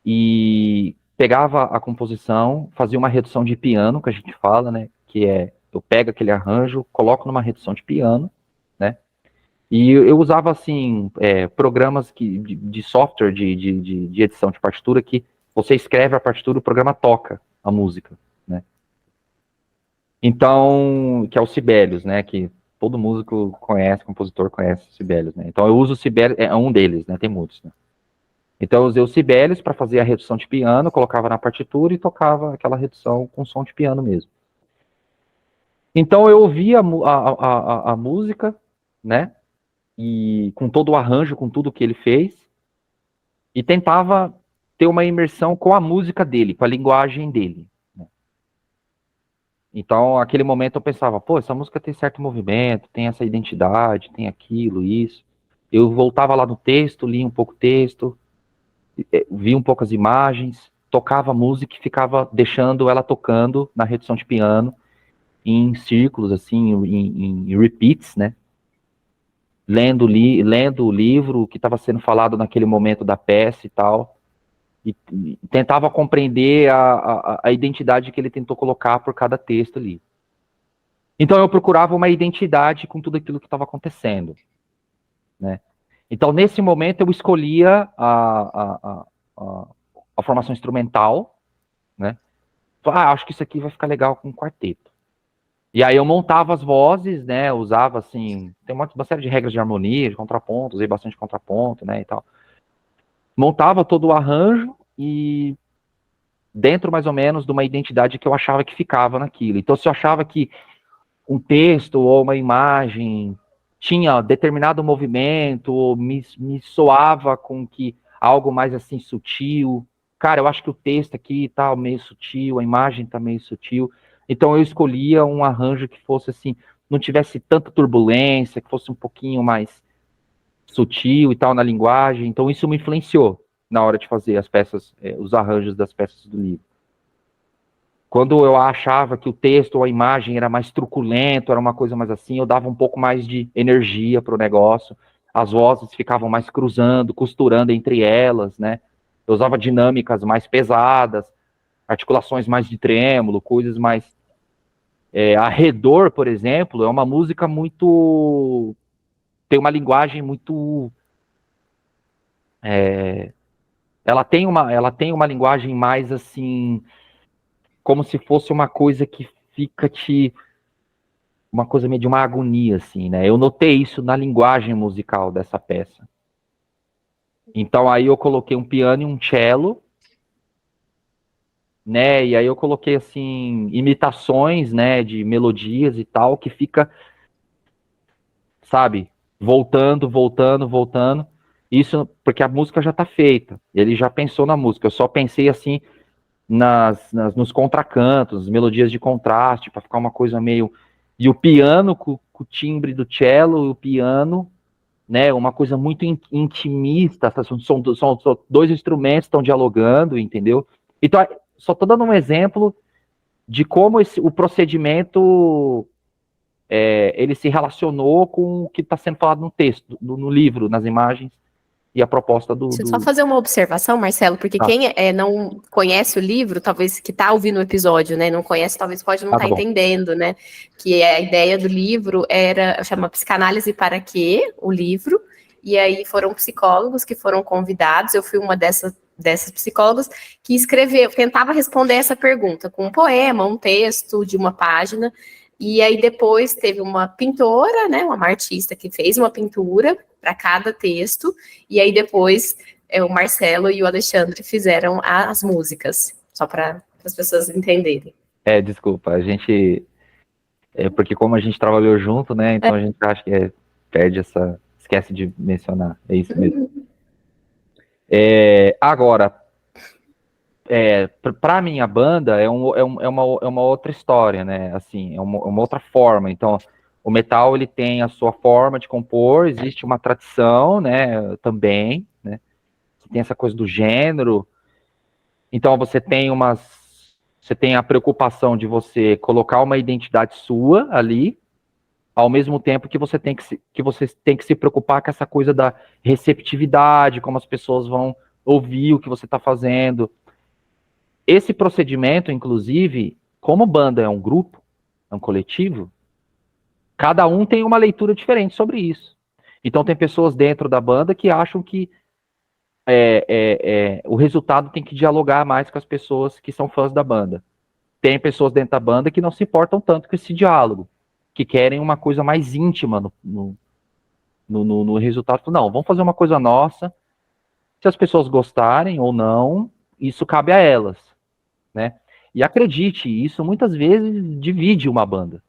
Speaker 3: e pegava a composição, fazia uma redução de piano, que a gente fala, né, que eu pego aquele arranjo, coloco numa redução de piano, né, e eu usava, assim, programas de software de edição de partitura que você escreve a partitura, o programa toca a música, né. Então, que é o Sibelius, né, que todo músico conhece, compositor conhece o Sibelius, né. Então eu uso o Sibelius, é um deles, né, tem muitos, né. Então eu usei o Sibelius para fazer a redução de piano, colocava na partitura e tocava aquela redução com som de piano mesmo. Então eu ouvia a música, né, e com todo o arranjo, com tudo que ele fez, e tentava ter uma imersão com a música dele, com a linguagem dele. Então, naquele momento eu pensava, pô, essa música tem certo movimento, tem essa identidade, tem aquilo, isso. Eu voltava lá no texto, lia um pouco o texto, via um pouco as imagens, tocava a música e ficava deixando ela tocando na redução de piano, em círculos, assim, em repeats, né? lendo o livro, o que estava sendo falado naquele momento da peça e tal, e tentava compreender a identidade que ele tentou colocar por cada texto ali. Então eu procurava uma identidade com tudo aquilo que estava acontecendo, né? Então nesse momento eu escolhia a formação instrumental, né? Acho que isso aqui vai ficar legal com um quarteto. E aí eu montava as vozes, né? Usava assim, tem uma série de regras de harmonia, de contraponto, usei bastante contraponto, né? E tal. Montava todo o arranjo e dentro mais ou menos de uma identidade que eu achava que ficava naquilo. Então se eu achava que um texto ou uma imagem tinha determinado movimento, ou me soava com que algo mais assim sutil. Cara, eu acho que o texto aqui tá meio sutil, a imagem tá meio sutil. Então eu escolhia um arranjo que fosse assim, não tivesse tanta turbulência, que fosse um pouquinho mais sutil e tal na linguagem. Então isso me influenciou na hora de fazer as peças, os arranjos das peças do livro. Quando eu achava que o texto ou a imagem era mais truculento, era uma coisa mais assim, eu dava um pouco mais de energia para o negócio. As vozes ficavam mais cruzando, costurando entre elas, né? Eu usava dinâmicas mais pesadas, articulações mais de trêmulo, coisas mais... Arredor, por exemplo, é uma música muito... tem uma linguagem muito... ela tem uma linguagem mais assim... como se fosse uma coisa que fica uma coisa meio de uma agonia, assim, né? Eu notei isso na linguagem musical dessa peça. Então aí eu coloquei um piano e um cello, né? E aí eu coloquei, assim, imitações, né, de melodias e tal, que fica, sabe, voltando, voltando, voltando. Isso porque a música já tá feita. Ele já pensou na música. Eu só pensei, assim, nos contracantos, melodias de contraste, para ficar uma coisa meio... E o piano com o timbre do cello, o piano, né, uma coisa muito intimista, são dois instrumentos que estão dialogando, entendeu? Então, só estou dando um exemplo de como o procedimento ele se relacionou com o que está sendo falado no texto, no livro, nas imagens, e a proposta
Speaker 2: Deixa eu só fazer uma observação, Marcelo, porque
Speaker 3: Tá.
Speaker 2: quem não conhece o livro, talvez que está ouvindo o episódio, né, não conhece, talvez pode não estar entendendo, né, que a ideia do livro chama Psicanálise para Quê, o livro, e aí foram psicólogos que foram convidados, eu fui uma dessas psicólogas que tentava responder essa pergunta com um poema, um texto de uma página, e aí depois teve uma pintora, né, uma artista que fez uma pintura para cada texto, e aí depois o Marcelo e o Alexandre fizeram as músicas, só para as pessoas entenderem.
Speaker 3: Desculpa, a gente... porque como a gente trabalhou junto, né, então a gente acha que perde esquece de mencionar, é isso mesmo. Agora, para a minha banda é uma outra história, né? Assim, é uma outra forma. Então, o metal ele tem a sua forma de compor, existe uma tradição, né? Também, né? Tem essa coisa do gênero. Então, você tem a preocupação de você colocar uma identidade sua ali, ao mesmo tempo que você tem que se preocupar com essa coisa da receptividade, como as pessoas vão ouvir o que você está fazendo. Esse procedimento, inclusive, como banda é um grupo, é um coletivo, cada um tem uma leitura diferente sobre isso. Então, tem pessoas dentro da banda que acham que o resultado tem que dialogar mais com as pessoas que são fãs da banda. Tem pessoas dentro da banda que não se importam tanto com esse diálogo, que querem uma coisa mais íntima no resultado. Não, vamos fazer uma coisa nossa. Se as pessoas gostarem ou não, isso cabe a elas, né? E acredite, isso muitas vezes divide uma banda,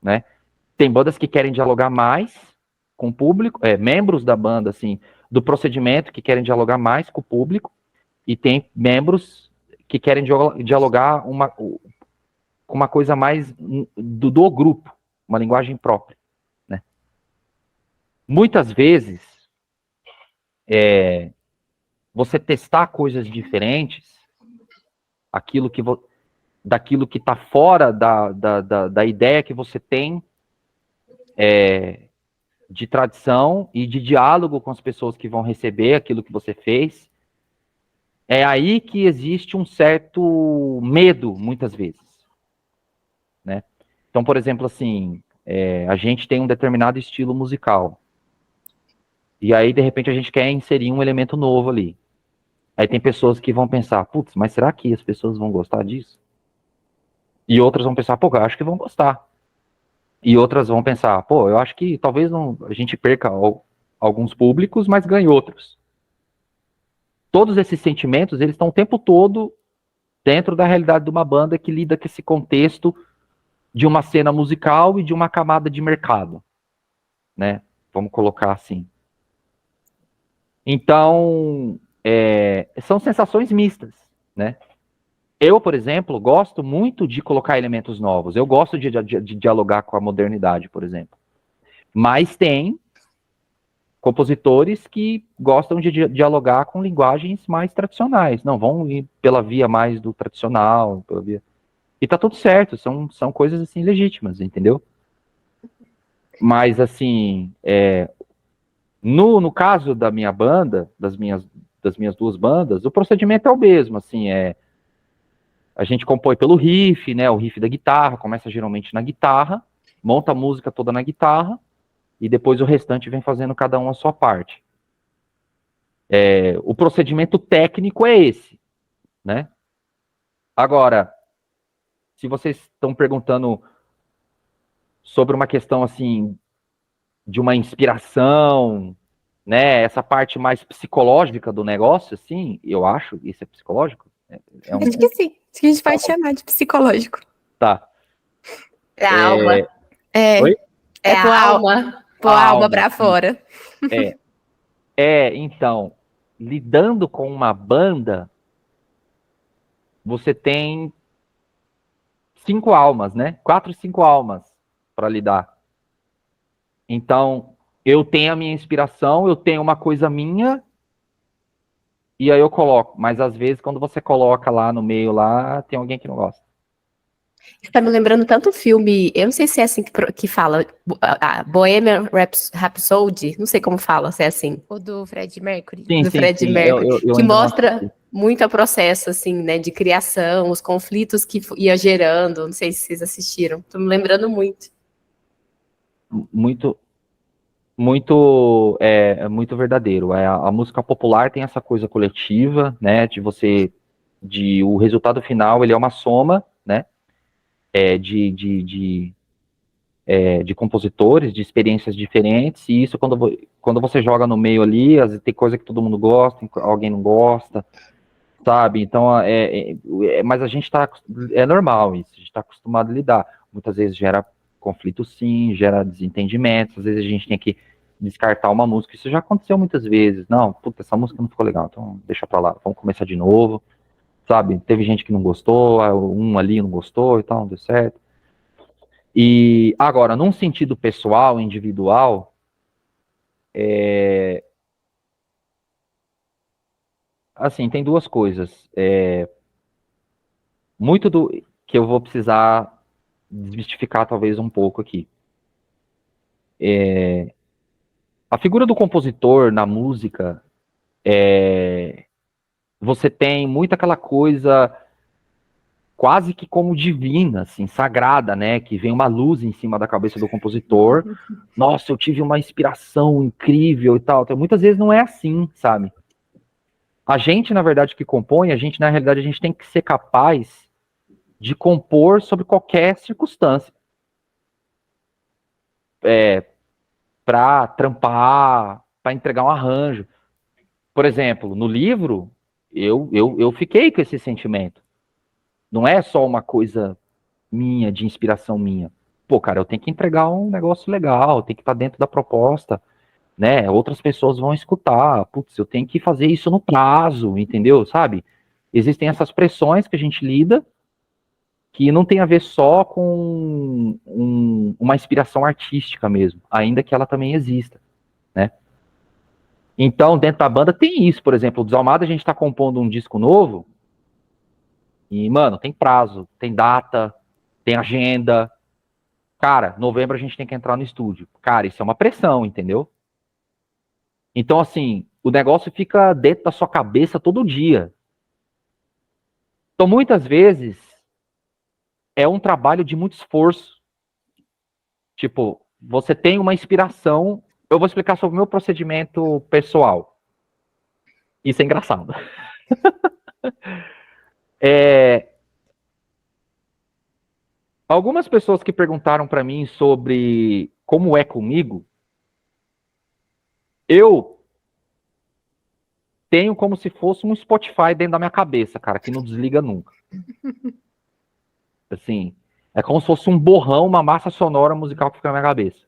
Speaker 3: né? Tem bandas que querem dialogar mais com o público, membros da banda, assim, do procedimento que querem dialogar mais com o público, e tem membros que querem dialogar com uma coisa mais do grupo, uma linguagem própria, né? Muitas vezes, você testar coisas diferentes, daquilo que está fora da ideia que você tem de tradição e de diálogo com as pessoas que vão receber aquilo que você fez, é aí que existe um certo medo, muitas vezes, né? Então, por exemplo, assim, a gente tem um determinado estilo musical, e aí, de repente, a gente quer inserir um elemento novo ali. Aí tem pessoas que vão pensar, putz, mas será que as pessoas vão gostar disso? E outras vão pensar, pô, eu acho que vão gostar. E outras vão pensar, pô, eu acho que talvez não, a gente perca alguns públicos, mas ganhe outros. Todos esses sentimentos, eles estão o tempo todo dentro da realidade de uma banda que lida com esse contexto de uma cena musical e de uma camada de mercado, né? Vamos colocar assim. Então, são sensações mistas, né? Eu, por exemplo, gosto muito de colocar elementos novos. Eu gosto de dialogar com a modernidade, por exemplo. Mas tem compositores que gostam de dialogar com linguagens mais tradicionais. Não, vão ir pela via mais do tradicional, pela via... E tá tudo certo, são coisas, assim, legítimas, entendeu? Mas, assim, no caso da minha banda, das minhas duas bandas, o procedimento é o mesmo, assim, a gente compõe pelo riff, né, o riff da guitarra, começa geralmente na guitarra, monta a música toda na guitarra, e depois o restante vem fazendo cada um a sua parte. O procedimento técnico é esse, né? Agora, se vocês estão perguntando sobre uma questão, assim, de uma inspiração, né, essa parte mais psicológica do negócio, assim, eu acho, isso é psicológico?
Speaker 1: Acho que sim. Acho que a gente pode chamar de psicológico.
Speaker 3: Tá.
Speaker 2: É a alma.
Speaker 3: Oi?
Speaker 2: É
Speaker 1: pôr
Speaker 2: a alma.
Speaker 1: Pôr a alma pra fora.
Speaker 3: Então, lidando com uma banda, você tem 5 almas, né? 4, 5 almas para lidar. Então, eu tenho a minha inspiração, eu tenho uma coisa minha, e aí eu coloco. Mas às vezes, quando você coloca lá no meio, lá, tem alguém que não gosta.
Speaker 2: Tá me lembrando tanto o filme, eu não sei se é assim que fala, Bohemian Rhapsody, não sei como fala, se é assim.
Speaker 1: O do Freddie Mercury.
Speaker 3: Sim,
Speaker 2: Do Freddie Mercury,
Speaker 3: eu
Speaker 2: que
Speaker 3: ainda
Speaker 2: mostra muito o processo, assim, né, de criação, os conflitos que ia gerando, não sei se vocês assistiram, tô me lembrando muito.
Speaker 3: Muito verdadeiro. A música popular tem essa coisa coletiva, né, o resultado final, ele é uma soma, né, de compositores, de experiências diferentes, e isso quando você joga no meio ali, às vezes tem coisa que todo mundo gosta, alguém não gosta, sabe? Então, mas a gente é normal isso, a gente está acostumado a lidar. Muitas vezes gera conflito sim, gera desentendimentos, às vezes a gente tem que descartar uma música, isso já aconteceu muitas vezes. Não, puta, essa música não ficou legal, então deixa pra lá, vamos começar de novo, sabe? Teve gente que não gostou, um ali não gostou e tal, não deu certo. E agora, num sentido pessoal, individual, assim, tem duas coisas. Muito do que eu vou precisar desmistificar talvez um pouco aqui. A figura do compositor na música, você tem muito aquela coisa quase que como divina, assim, sagrada, né? Que vem uma luz em cima da cabeça do compositor. Nossa, eu tive uma inspiração incrível e tal. Então, muitas vezes não é assim, sabe? A gente, na verdade, que compõe, na realidade, a gente tem que ser capaz de compor sobre qualquer circunstância. Para trampar, para entregar um arranjo. Por exemplo, no livro, eu fiquei com esse sentimento. Não é só uma coisa minha, de inspiração minha. Pô, cara, eu tenho que entregar um negócio legal, tem que estar dentro da proposta, né? Outras pessoas vão escutar. Putz, eu tenho que fazer isso no prazo, entendeu? Sabe? Existem essas pressões que a gente lida, que não tem a ver só com uma inspiração artística mesmo, ainda que ela também exista, né? Então, dentro da banda tem isso, por exemplo, o Desalmado a gente tá compondo um disco novo, e, mano, tem prazo, tem data, tem agenda, Cara, novembro a gente tem que entrar no estúdio. Cara, isso é uma pressão, entendeu? Então, assim, o negócio fica dentro da sua cabeça todo dia. Então, muitas vezes, é um trabalho de muito esforço. Tipo, você tem uma inspiração. Eu vou explicar sobre o meu procedimento pessoal. Isso é engraçado. Algumas pessoas que perguntaram para mim sobre como é comigo, eu tenho como se fosse um Spotify dentro da minha cabeça, cara, que não desliga nunca. Assim, é como se fosse um borrão, uma massa sonora musical que fica na minha cabeça.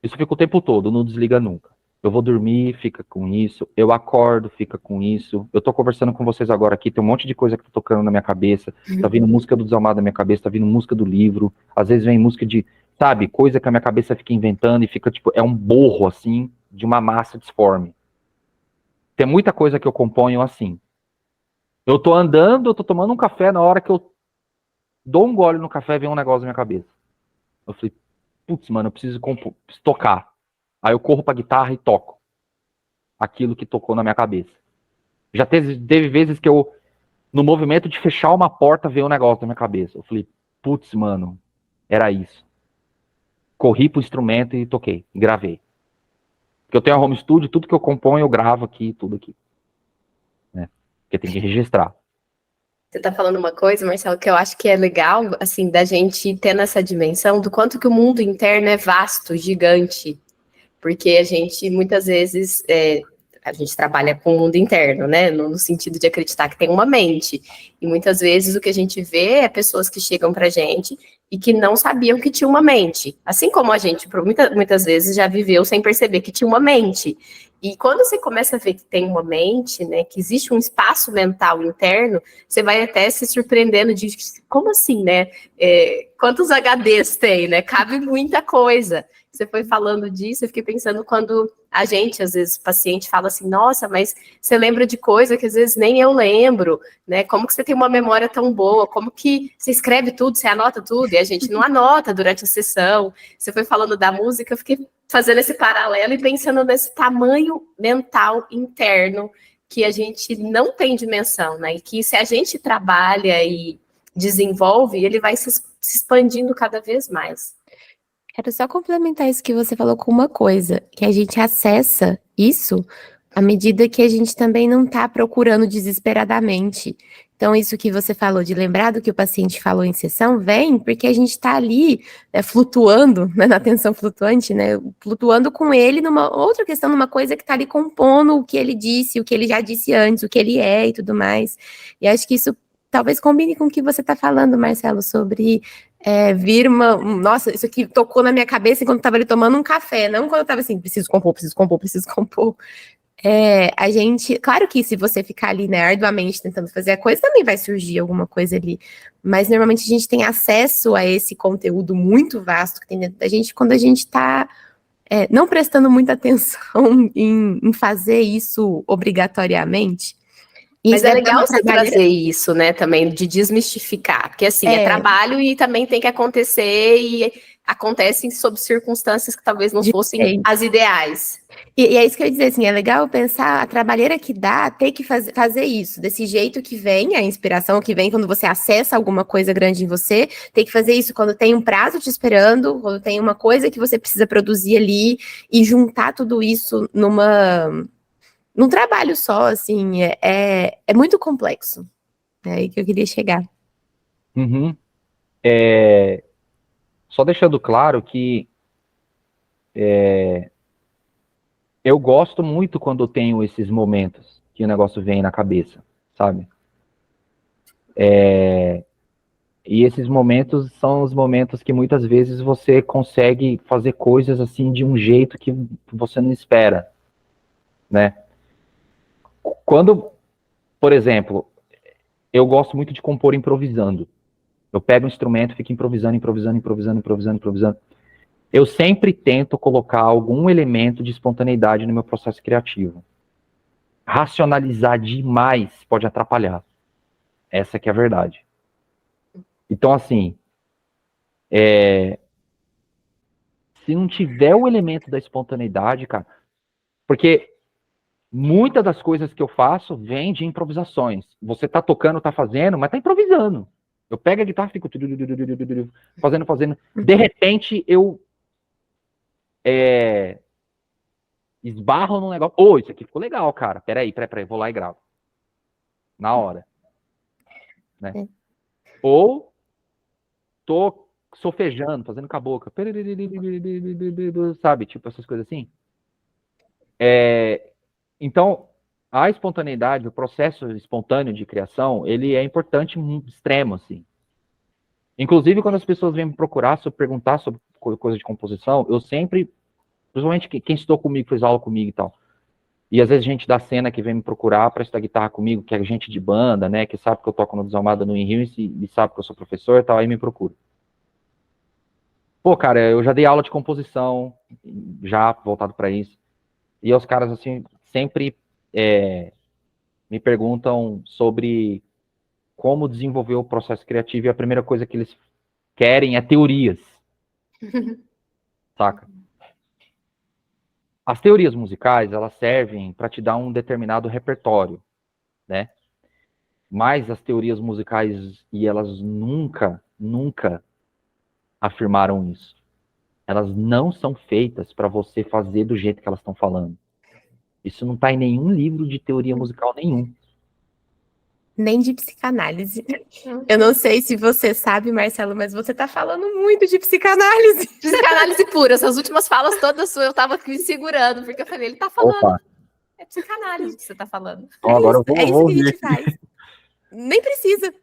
Speaker 3: Isso fica o tempo todo, não desliga nunca. Eu vou dormir, fica com isso. Eu acordo, fica com isso. Eu tô conversando com vocês agora aqui, tem um monte de coisa que tá tocando na minha cabeça. Tá vindo música do Desalmado na minha cabeça, tá vindo música do livro. Às vezes vem música de, sabe, coisa que a minha cabeça fica inventando e fica, tipo, é um borro, assim, de uma massa disforme. Tem muita coisa que eu componho assim. Eu tô andando, eu tô tomando um café, na hora que eu dou um gole no café, vem um negócio na minha cabeça. Eu falei, putz, mano, eu preciso tocar. Aí eu corro pra guitarra e toco aquilo que tocou na minha cabeça. Já teve vezes que eu, no movimento de fechar uma porta, veio um negócio na minha cabeça. Eu falei, putz, mano, era isso. Corri pro instrumento e toquei, e gravei. Porque eu tenho a home studio, tudo que eu componho eu gravo aqui, tudo aqui. Né? Porque tem que registrar.
Speaker 2: Você tá falando uma coisa, Marcelo, que eu acho que é legal, assim, da gente ter nessa dimensão do quanto que o mundo interno é vasto, gigante, porque a gente, muitas vezes, a gente trabalha com o mundo interno, né, no sentido de acreditar que tem uma mente, e muitas vezes o que a gente vê é pessoas que chegam pra gente e que não sabiam que tinha uma mente, assim como a gente, por muitas vezes, já viveu sem perceber que tinha uma mente. E quando você começa a ver que tem uma mente, né, que existe um espaço mental interno, você vai até se surpreendendo de como assim, né? Quantos HDs tem, né? Cabe muita coisa. Você foi falando disso, eu fiquei pensando quando a gente, às vezes, o paciente fala assim, nossa, mas você lembra de coisa que às vezes nem eu lembro, né? Como que você tem uma memória tão boa? Como que você escreve tudo, você anota tudo, e a gente não anota durante a sessão. Você foi falando da música, eu fiquei fazendo esse paralelo e pensando nesse tamanho mental interno que a gente não tem dimensão, né? E que se a gente trabalha e desenvolve, ele vai se expandindo cada vez mais.
Speaker 1: Quero só complementar isso que você falou com uma coisa, que a gente acessa isso à medida que a gente também não está procurando desesperadamente. Então, isso que você falou de lembrar do que o paciente falou em sessão, vem porque a gente está ali flutuando, né, na atenção flutuante, né, flutuando com ele numa outra questão, numa coisa que está ali compondo o que ele disse, o que ele já disse antes, o que ele é e tudo mais. E acho que isso talvez combine com o que você está falando, Marcelo, sobre vir nossa, isso aqui tocou na minha cabeça enquanto eu estava ali tomando um café, não quando eu estava assim, preciso compor, preciso compor, preciso compor. A gente, claro que se você ficar ali, né, arduamente tentando fazer a coisa, também vai surgir alguma coisa ali, mas normalmente a gente tem acesso a esse conteúdo muito vasto que tem dentro da gente quando a gente está não prestando muita atenção em fazer isso obrigatoriamente.
Speaker 2: Mas é legal você trazer isso, né, também, de desmistificar, porque assim, é trabalho e também tem que acontecer e acontecem sob circunstâncias que talvez não fossem as ideais.
Speaker 1: E é isso que eu ia dizer, assim, é legal pensar a trabalheira que dá ter que fazer isso, desse jeito que vem, a inspiração que vem quando você acessa alguma coisa grande em você, tem que fazer isso quando tem um prazo te esperando, quando tem uma coisa que você precisa produzir ali, e juntar tudo isso num trabalho só, assim, é muito complexo. É aí que eu queria chegar.
Speaker 3: Uhum. Só deixando claro que eu gosto muito quando eu tenho esses momentos que o negócio vem na cabeça, sabe? E esses momentos são os momentos que muitas vezes você consegue fazer coisas assim de um jeito que você não espera, né? Quando, por exemplo, eu gosto muito de compor improvisando. Eu pego um instrumento, fico improvisando, improvisando, improvisando, improvisando, improvisando. Eu sempre tento colocar algum elemento de espontaneidade no meu processo criativo. Racionalizar demais pode atrapalhar. Essa que é a verdade. Então, assim, Se não tiver o elemento da espontaneidade, cara, porque muitas das coisas que eu faço vêm de improvisações. Você tá tocando, tá fazendo, mas tá improvisando. Eu pego a guitarra e fico fazendo. De repente, eu esbarro num negócio. Ô, isso aqui ficou legal, cara. Peraí, vou lá e gravo. Na hora. Né? Ou tô sofejando, fazendo com a boca. Sabe? Tipo, essas coisas assim. Então, a espontaneidade, o processo espontâneo de criação, ele é importante, extremo, assim. Inclusive, quando as pessoas vêm me procurar, perguntar sobre coisa de composição, eu sempre, principalmente quem estudou comigo, fez aula comigo e tal, e às vezes gente da cena que vem me procurar para estudar guitarra comigo, que é gente de banda, né, que sabe que eu toco no Desalmada, no Inrios, e sabe que eu sou professor e tal, aí me procura. Pô, cara, eu já dei aula de composição, já voltado para isso, e os caras, assim, sempre me perguntam sobre como desenvolver o processo criativo, e a primeira coisa que eles querem é teorias, saca? As teorias musicais, elas servem para te dar um determinado repertório, né? Mas as teorias musicais, e elas nunca afirmaram isso. Elas não são feitas para você fazer do jeito que elas estão falando. Isso não está em nenhum livro de teoria musical nenhum.
Speaker 1: Nem de psicanálise. Eu não sei se você sabe, Marcelo, mas você tá falando muito de psicanálise.
Speaker 2: Psicanálise pura. Essas últimas falas todas suas, eu tava me segurando, porque eu falei, ele tá falando.
Speaker 3: Opa.
Speaker 2: É psicanálise que você tá falando.
Speaker 3: Então, agora eu vou,
Speaker 1: é isso
Speaker 3: vou
Speaker 1: que a gente faz. Nem precisa.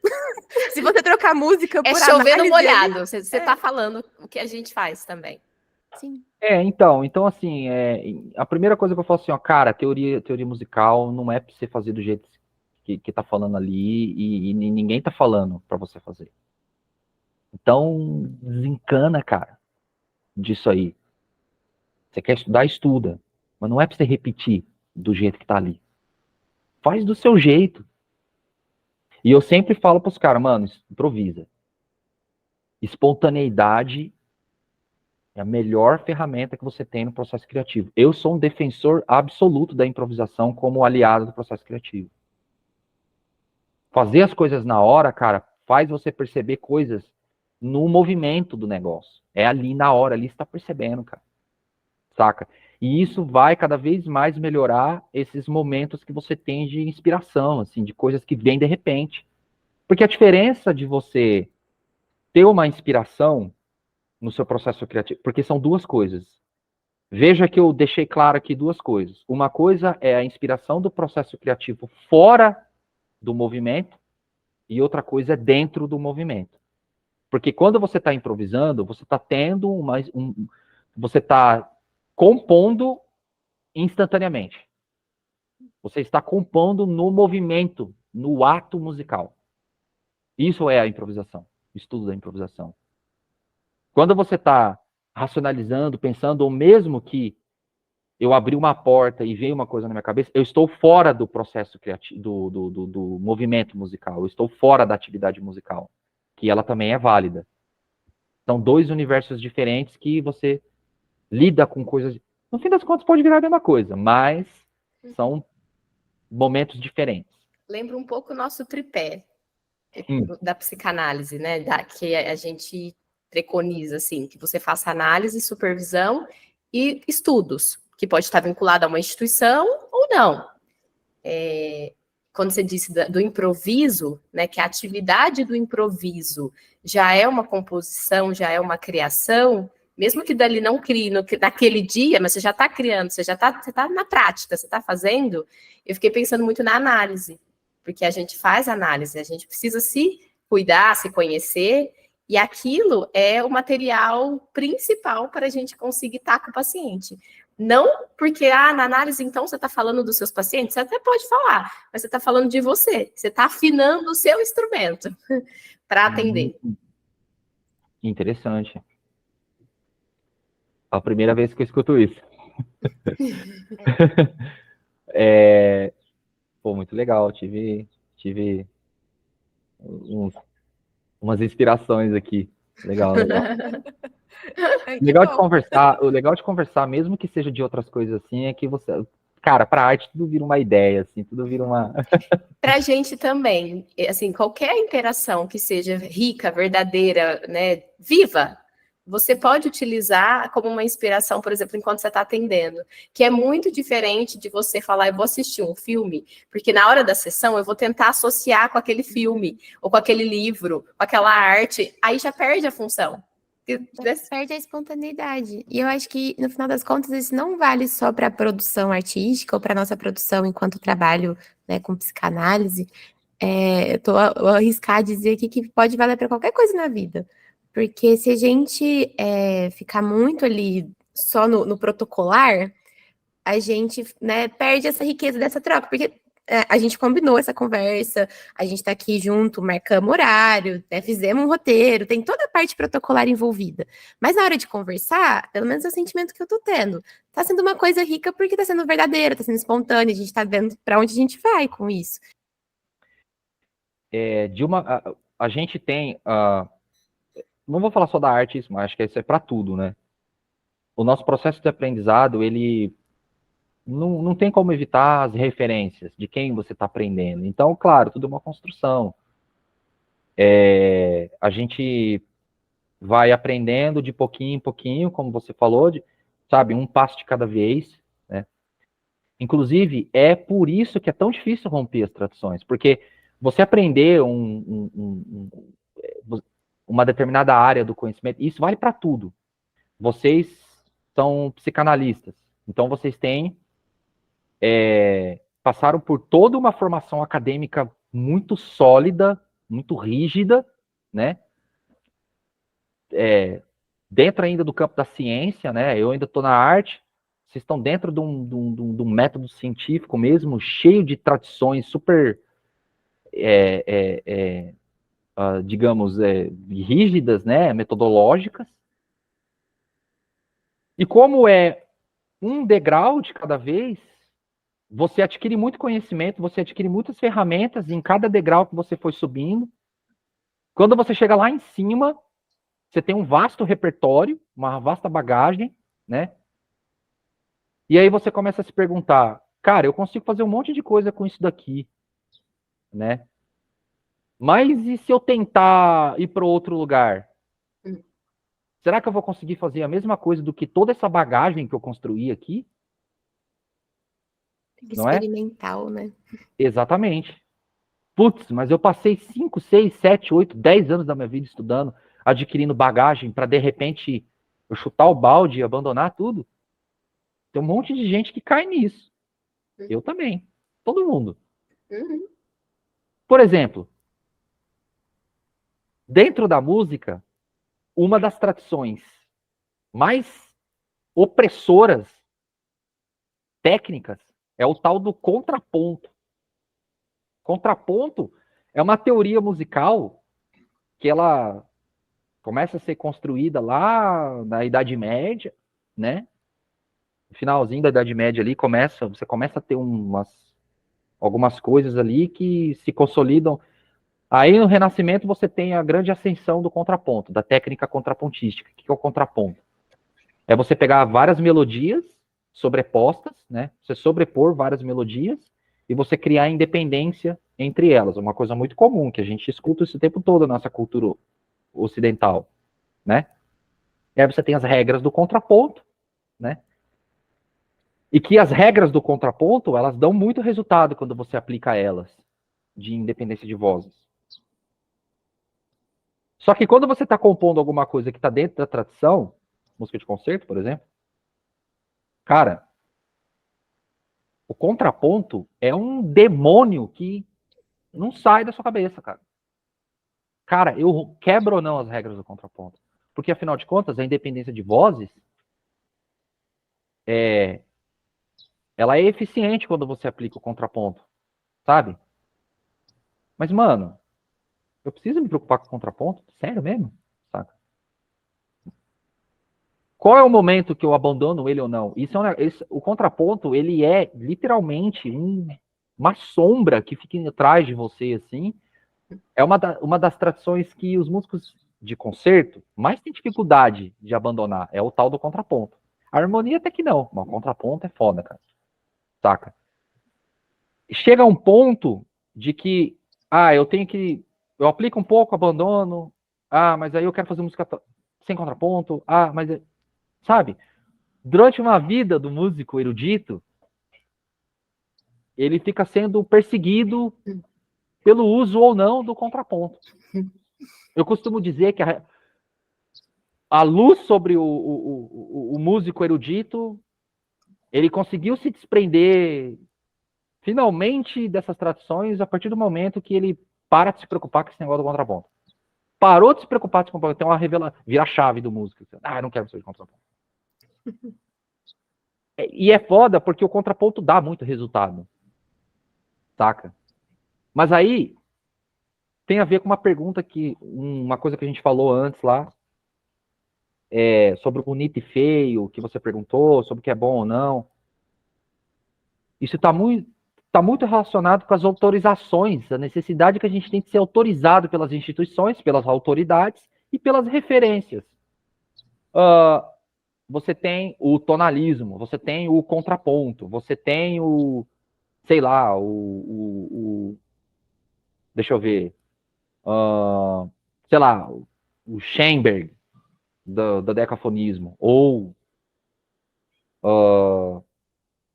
Speaker 1: Se você trocar música por
Speaker 2: análise... É chover no molhado.
Speaker 1: Ali...
Speaker 2: Você tá falando o que a gente faz também.
Speaker 1: Sim.
Speaker 3: Então assim, a primeira coisa que eu falo assim, ó, cara, teoria musical não é pra você fazer do jeito que tá falando ali, e ninguém tá falando pra você fazer. Então, desencana, cara, disso aí. Você quer estudar, estuda. Mas não é pra você repetir do jeito que tá ali. Faz do seu jeito. E eu sempre falo pros caras, mano, improvisa. Espontaneidade é a melhor ferramenta que você tem no processo criativo. Eu sou um defensor absoluto da improvisação como aliado do processo criativo. Fazer as coisas na hora, cara, faz você perceber coisas no movimento do negócio. É ali na hora, ali você tá percebendo, cara. Saca? E isso vai cada vez mais melhorar esses momentos que você tem de inspiração, assim, de coisas que vêm de repente. Porque a diferença de você ter uma inspiração no seu processo criativo, porque são duas coisas. Veja que eu deixei claro aqui duas coisas. Uma coisa é a inspiração do processo criativo fora do movimento, e outra coisa é dentro do movimento. Porque quando você está improvisando, você está tendo você está compondo instantaneamente. Você está compondo no movimento, no ato musical. Isso é a improvisação, o estudo da improvisação. Quando você está racionalizando, pensando, ou mesmo que eu abri uma porta e veio uma coisa na minha cabeça, eu estou fora do processo criativo, do movimento musical, eu estou fora da atividade musical, que ela também é válida. São dois universos diferentes que você lida com coisas... No fim das contas, pode virar a mesma coisa, mas são momentos diferentes.
Speaker 2: Lembra um pouco o nosso tripé da psicanálise, né? Que a gente preconiza, assim, que você faça análise, supervisão e estudos, que pode estar vinculado a uma instituição ou não. Quando você disse do improviso, né, que a atividade do improviso já é uma composição, já é uma criação, mesmo que dali não crie naquele dia, mas você já está criando, você tá na prática, você está fazendo. Eu fiquei pensando muito na análise, porque a gente faz análise, a gente precisa se cuidar, se conhecer, e aquilo é o material principal para a gente conseguir estar com o paciente. Não porque, na análise, então, você está falando dos seus pacientes, você até pode falar, mas você está falando de você está afinando o seu instrumento para atender.
Speaker 3: Interessante. É a primeira vez que eu escuto isso. Pô, muito legal, tive umas inspirações aqui. Legal, legal.
Speaker 1: Ai,
Speaker 3: O
Speaker 1: que
Speaker 3: legal de
Speaker 1: bom.
Speaker 3: conversar, o legal de conversar, mesmo que seja de outras coisas assim, é que você, cara, pra arte tudo vira uma ideia, assim, tudo vira uma.
Speaker 2: Para a gente também, assim, qualquer interação que seja rica, verdadeira, né, viva, você pode utilizar como uma inspiração, por exemplo, enquanto você está atendendo, que é muito diferente de você falar, eu vou assistir um filme, porque na hora da sessão eu vou tentar associar com aquele filme, ou com aquele livro, com aquela arte, aí já perde a função.
Speaker 1: Perde a espontaneidade. E eu acho que, no final das contas, isso não vale só para a produção artística ou para nossa produção enquanto trabalho, né, com psicanálise. Eu vou arriscar dizer aqui que pode valer para qualquer coisa na vida. Porque se a gente ficar muito ali só no protocolar, a gente, né, perde essa riqueza dessa troca. Porque a gente combinou essa conversa, a gente está aqui junto, marcamos horário, né, fizemos um roteiro, tem toda a parte protocolar envolvida. Mas na hora de conversar, pelo menos é o sentimento que eu tô tendo. Tá sendo uma coisa rica porque tá sendo verdadeira, tá sendo espontânea, a gente tá vendo para onde a gente vai com isso.
Speaker 3: A gente tem, não vou falar só da arte isso, mas acho que isso é para tudo, né? O nosso processo de aprendizado, ele não tem como evitar as referências de quem você está aprendendo. Então, claro, tudo é uma construção. A gente vai aprendendo de pouquinho em pouquinho, como você falou, sabe, um passo de cada vez, né? Inclusive, é por isso que é tão difícil romper as tradições, porque você aprender uma determinada área do conhecimento, isso vale para tudo. Vocês são psicanalistas, então vocês passaram por toda uma formação acadêmica muito sólida, muito rígida, né? Dentro ainda do campo da ciência, né? Eu ainda estou na arte, vocês estão dentro de um método científico mesmo, cheio de tradições super, digamos, rígidas, né? Metodológicas. E como é um degrau de cada vez, você adquire muito conhecimento, você adquire muitas ferramentas em cada degrau que você foi subindo. Quando você chega lá em cima, você tem um vasto repertório, uma vasta bagagem, né? E aí você começa a se perguntar, cara, eu consigo fazer um monte de coisa com isso daqui, né? Mas e se eu tentar ir para outro lugar? Será que eu vou conseguir fazer a mesma coisa do que toda essa bagagem que eu construí aqui? Não é?
Speaker 1: Experimental, né?
Speaker 3: Exatamente. Putz, mas eu passei 5, 6, 7, 8, 10 anos da minha vida estudando, adquirindo bagagem para de repente eu chutar o balde e abandonar tudo. Tem um monte de gente que cai nisso. Eu também. Todo mundo.
Speaker 2: Uhum.
Speaker 3: Por exemplo, dentro da música, uma das tradições mais opressoras técnicas é o tal do contraponto. Contraponto é uma teoria musical que ela começa a ser construída lá na Idade Média, né? No finalzinho da Idade Média ali você começa a ter algumas coisas ali que se consolidam. Aí no Renascimento você tem a grande ascensão do contraponto, da técnica contrapontística. O que é o contraponto? É você pegar várias melodias sobrepostas, né? Você sobrepor várias melodias e você criar independência entre elas. Uma coisa muito comum, que a gente escuta isso o tempo todo na nossa cultura ocidental, né? E aí você tem as regras do contraponto, né? E que as regras do contraponto, elas dão muito resultado quando você aplica elas, de independência de vozes. Só que quando você está compondo alguma coisa que está dentro da tradição, música de concerto, por exemplo, cara, o contraponto é um demônio que não sai da sua cabeça, cara. Cara, eu quebro ou não as regras do contraponto? Porque, afinal de contas, a independência de vozes ela é eficiente quando você aplica o contraponto, sabe? Mas, mano, eu preciso me preocupar com o contraponto? Sério mesmo? Saca? Qual é o momento que eu abandono ele ou não? O contraponto, ele é literalmente uma sombra que fica atrás de você, assim. É uma das tradições que os músicos de concerto, mais tem dificuldade de abandonar. É o tal do contraponto. A harmonia até que não, mas o contraponto é foda, cara. Saca? Chega a um ponto de que, eu aplico um pouco, abandono, mas aí eu quero fazer música sem contraponto, mas, sabe? Durante uma vida do músico erudito, ele fica sendo perseguido pelo uso ou não do contraponto. Eu costumo dizer que a luz sobre o músico erudito, ele conseguiu se desprender finalmente dessas tradições a partir do momento que ele para de se preocupar com esse negócio do contraponto. Parou de se preocupar com o contraponto, tem uma revelação, vira a chave do músico. Eu não quero ser de contraponto. E é foda porque o contraponto dá muito resultado. Saca? Mas aí tem a ver com uma pergunta uma coisa que a gente falou antes lá, sobre o bonito e feio, que você perguntou, sobre o que é bom ou não. Isso está muito relacionado com as autorizações, a necessidade que a gente tem de ser autorizado pelas instituições, pelas autoridades e pelas referências. Você tem o tonalismo, você tem o contraponto, você tem sei lá, deixa eu ver, sei lá, o Schoenberg do decafonismo, ou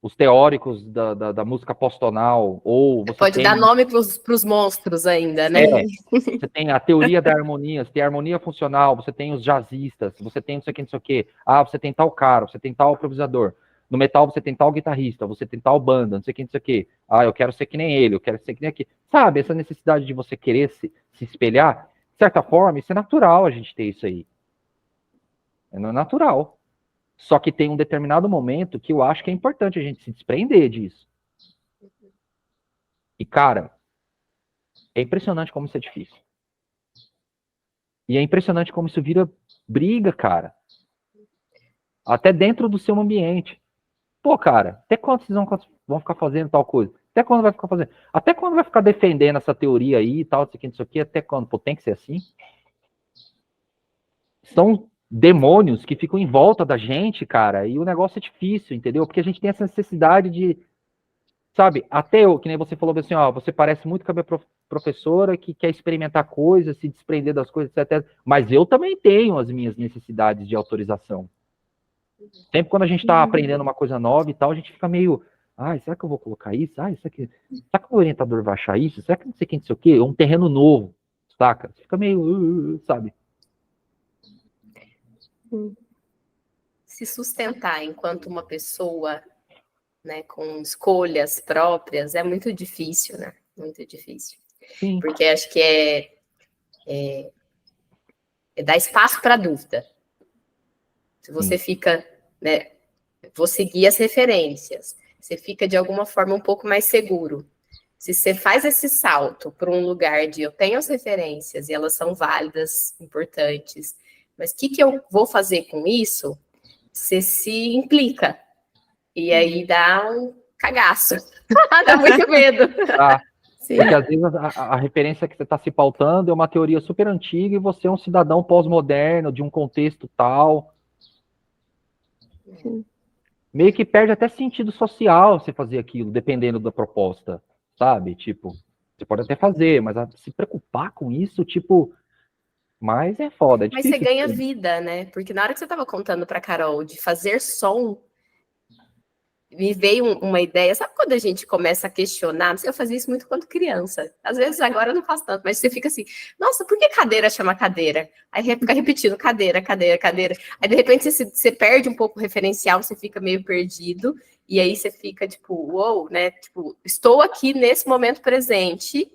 Speaker 3: os teóricos da música postonal, ou você
Speaker 2: pode dar nome para os monstros ainda, né?
Speaker 3: Você tem a teoria da harmonia, você tem a harmonia funcional, você tem os jazzistas, você tem não sei o que, você tem tal cara, você tem tal improvisador. No metal você tem tal guitarrista, você tem tal banda, não sei o que. Eu quero ser que nem ele, eu quero ser que nem aqui. Sabe, essa necessidade de você querer se espelhar, de certa forma, isso é natural a gente ter isso aí. É natural. Só que tem um determinado momento que eu acho que é importante a gente se desprender disso. E, cara, é impressionante como isso é difícil. E é impressionante como isso vira briga, cara. Até dentro do seu ambiente. Pô, cara, até quando vocês vão ficar fazendo tal coisa? Até quando vai ficar fazendo? Até quando vai ficar defendendo essa teoria aí e tal, isso aqui? Até quando? Pô, tem que ser assim? São demônios que ficam em volta da gente, cara, e o negócio é difícil, entendeu? Porque a gente tem essa necessidade de, sabe, até eu, que nem você falou assim, você parece muito com a minha professora que quer experimentar coisas, se desprender das coisas, etc. Mas eu também tenho as minhas necessidades de autorização. Sempre quando a gente está aprendendo uma coisa nova e tal, a gente fica meio, será que eu vou colocar isso? Será que o orientador vai achar isso? Será que não sei quem, não sei o quê? É um terreno novo, saca? Você fica meio, sabe?
Speaker 2: Se sustentar enquanto uma pessoa, né, com escolhas próprias é muito difícil, né? Muito difícil.
Speaker 3: Sim.
Speaker 2: Porque acho que é dar espaço para dúvida. Se você fica, né, vou seguir as referências, você fica de alguma forma um pouco mais seguro. Se você faz esse salto para um lugar de eu tenho as referências e elas são válidas, importantes, mas o que eu vou fazer com isso? Você se implica. E aí dá um cagaço. Dá muito medo.
Speaker 3: Porque às vezes a referência que você está se pautando é uma teoria super antiga e você é um cidadão pós-moderno, de um contexto tal.
Speaker 1: Sim.
Speaker 3: Meio que perde até sentido social você fazer aquilo, dependendo da proposta, sabe? Tipo, você pode até fazer, mas se preocupar com isso, tipo... Mas é foda, é difícil.
Speaker 2: Mas você ganha vida, né? Porque na hora que você estava contando para Carol de fazer som, me veio uma ideia. Sabe quando a gente começa a questionar? Eu fazia isso muito quando criança. Às vezes agora eu não faço tanto, mas você fica assim, nossa, por que cadeira chama cadeira? Aí fica repetindo cadeira, cadeira, cadeira. Aí de repente você perde um pouco o referencial, você fica meio perdido. E aí você fica tipo, uou, né? Tipo, estou aqui nesse momento presente.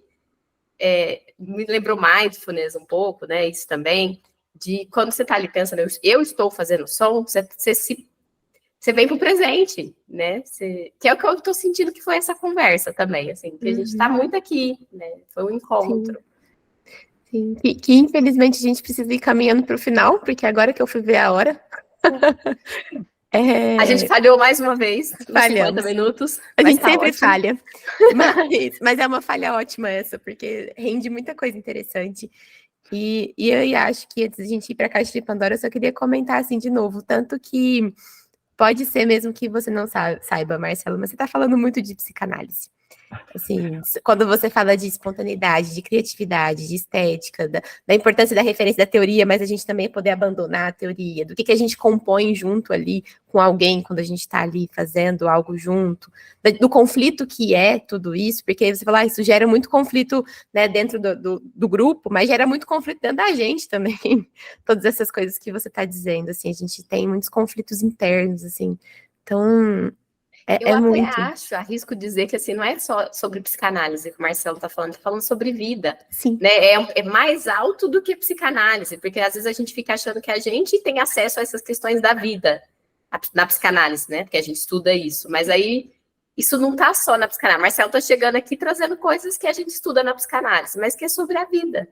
Speaker 2: Me lembrou mindfulness um pouco, né? Isso também, de quando você está ali pensando, eu estou fazendo som, você vem para o presente, né? Que é o que eu estou sentindo que foi essa conversa também, assim, que a gente está muito aqui, né? Foi um encontro.
Speaker 1: Sim. Que infelizmente a gente precisa ir caminhando para o final, porque agora que eu fui ver a hora.
Speaker 2: A gente falhou mais uma vez, nos 50 minutos.
Speaker 1: A gente sempre falha. Mas é uma falha ótima essa, porque rende muita coisa interessante. E eu acho que antes da gente ir para a Caixa de Pandora, eu só queria comentar assim de novo, tanto que pode ser mesmo que você não saiba, Marcelo, mas você está falando muito de psicanálise. Assim, quando você fala de espontaneidade, de criatividade, de estética, da importância da referência da teoria, mas a gente também poder abandonar a teoria, do que a gente compõe junto ali com alguém quando a gente está ali fazendo algo junto, do conflito que é tudo isso, porque você fala, isso gera muito conflito, né, dentro do grupo, mas gera muito conflito dentro da gente também. Todas essas coisas que você está dizendo, assim, a gente tem muitos conflitos internos, assim. Então,
Speaker 2: Eu até
Speaker 1: muito.
Speaker 2: arrisco dizer que assim, não é só sobre psicanálise que o Marcelo está falando sobre vida.
Speaker 1: Sim.
Speaker 2: Né? É mais alto do que psicanálise, porque às vezes a gente fica achando que a gente tem acesso a essas questões da vida na psicanálise, né? Porque a gente estuda isso. Mas aí isso não está só na psicanálise. Marcelo está chegando aqui trazendo coisas que a gente estuda na psicanálise, mas que é sobre a vida.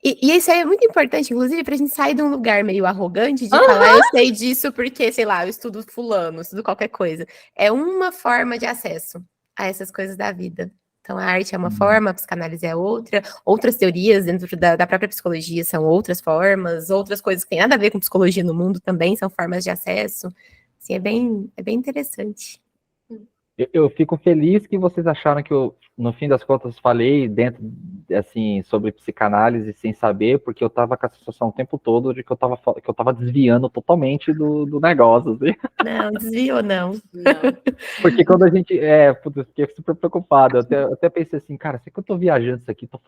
Speaker 1: E isso aí é muito importante, inclusive, para a gente sair de um lugar meio arrogante de falar, eu sei disso porque, sei lá, eu estudo fulano, eu estudo qualquer coisa. É uma forma de acesso a essas coisas da vida. Então, a arte é uma forma, a psicanálise é outra, outras teorias dentro da própria psicologia são outras formas, outras coisas que têm nada a ver com psicologia no mundo também são formas de acesso. Assim, é bem interessante.
Speaker 3: Eu fico feliz que vocês acharam que eu, no fim das contas, falei dentro, assim, sobre psicanálise sem saber, porque eu tava com a sensação o tempo todo de que eu tava desviando totalmente do negócio, assim.
Speaker 1: Não, desviou não.
Speaker 3: Porque quando a gente, putz, eu fiquei super preocupado, eu até pensei assim, cara, será que eu tô viajando isso aqui, tô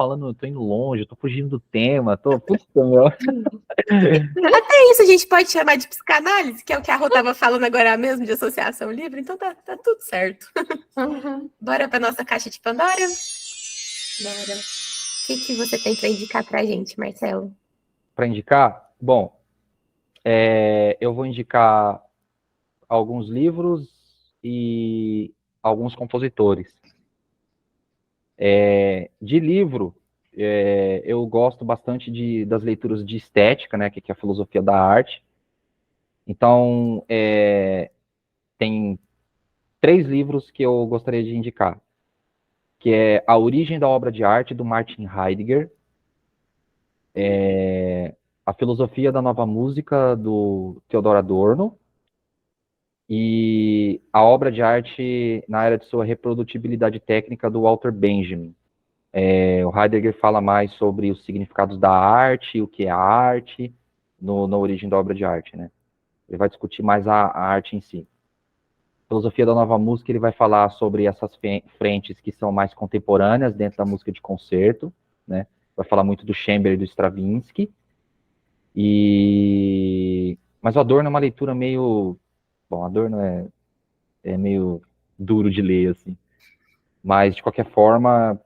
Speaker 3: indo longe, tô fugindo do tema, putz, meu.
Speaker 1: Até isso a gente pode chamar de psicanálise, que é o que a Rô estava falando agora mesmo, de associação livre, então tá tudo certo. Bora para nossa caixa de Pandora? Bora. O que você tem para indicar pra gente, Marcelo?
Speaker 3: Para indicar? Bom, eu vou indicar alguns livros e alguns compositores. De livro, eu gosto bastante das leituras de estética, né, que é a filosofia da arte. Então, tem 3 livros que eu gostaria de indicar, que é A Origem da Obra de Arte, do Martin Heidegger, A Filosofia da Nova Música, do Theodor Adorno, e A Obra de Arte na Era de Sua Reprodutibilidade Técnica, do Walter Benjamin. O Heidegger fala mais sobre os significados da arte, o que é a arte, na origem da obra de arte, né? Ele vai discutir mais a arte em si. Filosofia da Nova Música, ele vai falar sobre essas frentes que são mais contemporâneas dentro da música de concerto, né? Vai falar muito do Chamber e do Stravinsky. Mas o Adorno é uma leitura meio... Bom, Adorno é meio duro de ler, assim. Mas, de qualquer forma,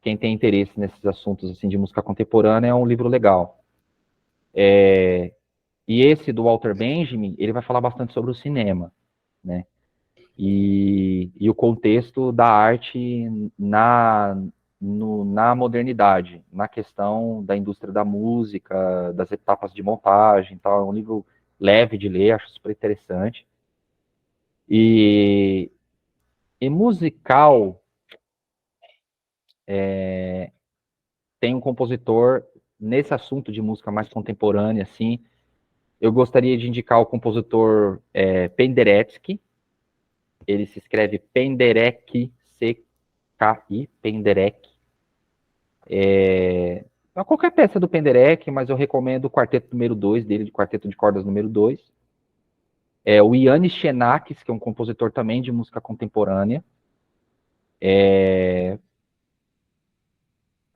Speaker 3: quem tem interesse nesses assuntos assim, de música contemporânea é um livro legal. E esse do Walter Benjamin, ele vai falar bastante sobre o cinema, né? E o contexto da arte na modernidade, na questão da indústria da música, das etapas de montagem, tal. É um livro leve de ler, acho super interessante. E musical, tem um compositor nesse assunto de música mais contemporânea, assim. Eu gostaria de indicar o compositor Penderecki. Ele se escreve Penderecki, C-K-I, Penderecki. Qualquer peça do Penderecki, mas eu recomendo o quarteto número 2 dele, de quarteto de cordas número 2. O Yannis Xenakis, que é um compositor também de música contemporânea.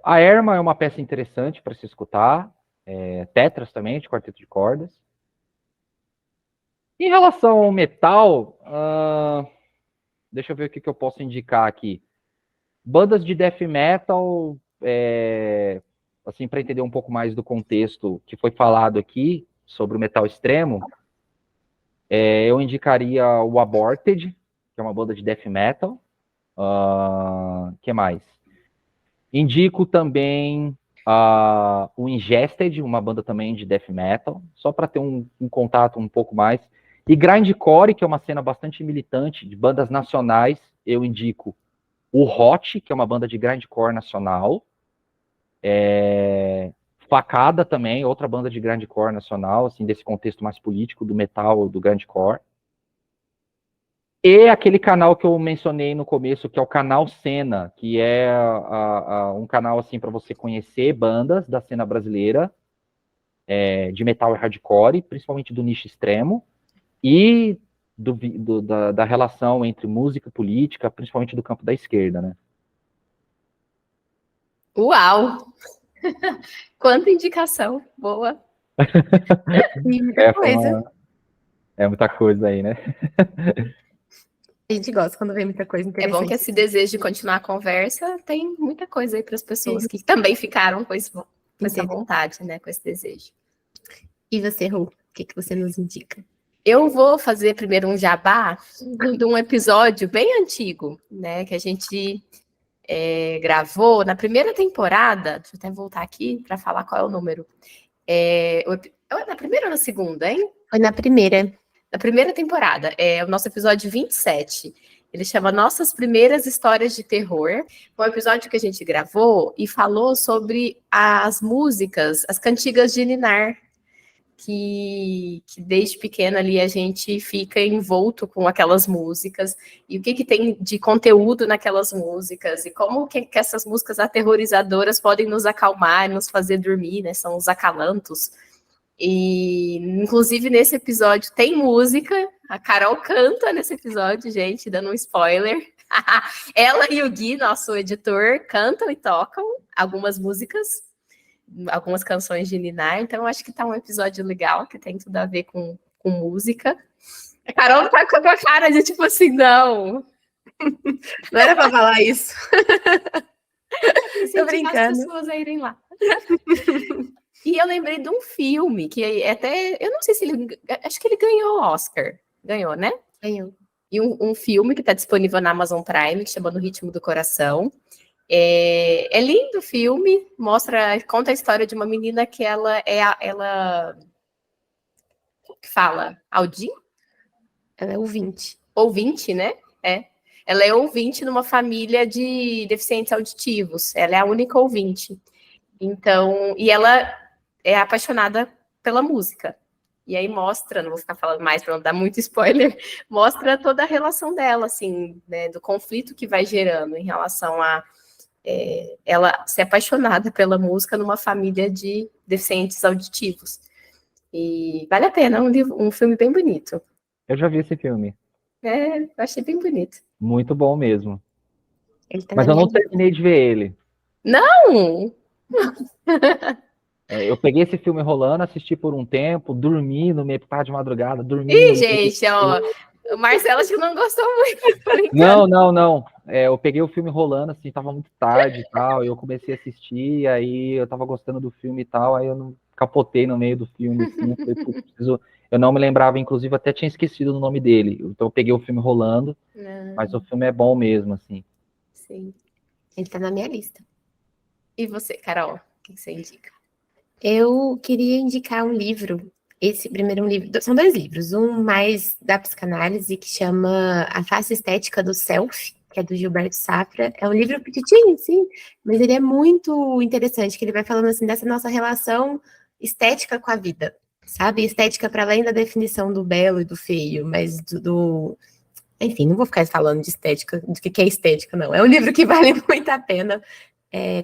Speaker 3: A Erma é uma peça interessante para se escutar. Tetras também, de quarteto de cordas. Em relação ao metal, deixa eu ver o que eu posso indicar aqui. Bandas de death metal, assim, para entender um pouco mais do contexto que foi falado aqui sobre o metal extremo, eu indicaria o Aborted, que é uma banda de death metal. Que mais? Indico também o Ingested, uma banda também de death metal, só para ter um contato um pouco mais. E Grindcore, que é uma cena bastante militante de bandas nacionais, eu indico o Hot, que é uma banda de grindcore nacional. Facada também, outra banda de grindcore nacional, assim, desse contexto mais político do metal, do grindcore. E aquele canal que eu mencionei no começo, que é o canal Cena, que é um canal assim para você conhecer bandas da cena brasileira, de metal e hardcore, principalmente do nicho extremo, e da relação entre música e política, principalmente do campo da esquerda, né?
Speaker 2: Uau! Quanta indicação! Boa!
Speaker 1: E muita coisa.
Speaker 3: É muita coisa aí, né?
Speaker 1: A gente gosta quando vem muita coisa
Speaker 2: É
Speaker 1: interessante.
Speaker 2: bom que esse desejo de continuar a conversa tem muita coisa aí para as pessoas que também ficaram com essa vontade, né? Com esse desejo.
Speaker 1: E você, Ru, o que você nos indica?
Speaker 2: Eu vou fazer primeiro um jabá de um episódio bem antigo, né? Que a gente gravou na primeira temporada. Deixa eu até voltar aqui para falar qual é o número. Na primeira ou na segunda, hein?
Speaker 1: Foi na primeira.
Speaker 2: Na primeira temporada. É o nosso episódio 27. Ele chama Nossas Primeiras Histórias de Terror. Foi um episódio que a gente gravou e falou sobre as músicas, as cantigas de Ninar, que desde pequena ali a gente fica envolto com aquelas músicas, e o que tem de conteúdo naquelas músicas, e como que essas músicas aterrorizadoras podem nos acalmar, nos fazer dormir, né? São os acalantos. E, inclusive, nesse episódio tem música. A Carol canta nesse episódio, gente, dando um spoiler. Ela e o Gui, nosso editor, cantam e tocam algumas músicas, algumas canções de Ninar. Então, eu acho que tá um episódio legal, que tem tudo a ver com música. A Carol tá com a cara de tipo assim, não.
Speaker 1: Não era pra falar isso.
Speaker 2: Tô brincando. As pessoas a irem lá. E eu lembrei de um filme que até, eu não sei se ele, acho que ele ganhou o Oscar. Ganhou, né?
Speaker 1: Ganhou.
Speaker 2: E um filme que está disponível na Amazon Prime, que chama No Ritmo do Coração. É lindo o filme, conta a história de uma menina que ela que fala? Audin?
Speaker 1: Ela é ouvinte.
Speaker 2: Ouvinte, né? Ela é ouvinte numa família de deficientes auditivos. Ela é a única ouvinte. Então, e ela é apaixonada pela música. E aí mostra, não vou ficar falando mais para não dar muito spoiler, mostra toda a relação dela, assim, né, do conflito que vai gerando em relação a ela ser apaixonada pela música numa família de deficientes auditivos. E vale a pena, um filme bem bonito.
Speaker 3: Eu já vi esse filme.
Speaker 2: Eu achei bem bonito.
Speaker 3: Muito bom mesmo.
Speaker 1: Tá,
Speaker 3: mas eu não terminei de ver ele.
Speaker 2: Não!
Speaker 3: Eu peguei esse filme rolando, assisti por um tempo, dormi no meio de madrugada, dormi.
Speaker 2: Ih, gente, ó, o Marcelo acho que não gostou muito.
Speaker 3: Não. Eu peguei o filme rolando, assim, tava muito tarde e tal, e eu comecei a assistir, aí eu tava gostando do filme e tal, aí eu não capotei no meio do filme, assim, eu não me lembrava, inclusive até tinha esquecido o nome dele, então eu peguei o filme rolando, mas o filme é bom mesmo, assim.
Speaker 2: Sim.
Speaker 1: Ele tá na minha lista.
Speaker 2: E você, Carol, o que você indica?
Speaker 1: Eu queria indicar um livro. Esse primeiro livro, são 2 livros, um mais da psicanálise, que chama A Face Estética do Self, que é do Gilberto Safra. É um livro petitinho, sim, mas ele é muito interessante, que ele vai falando assim dessa nossa relação estética com a vida, sabe? Estética para além da definição do belo e do feio, mas enfim, não vou ficar falando de estética, do que é estética, não. É um livro que vale muito a pena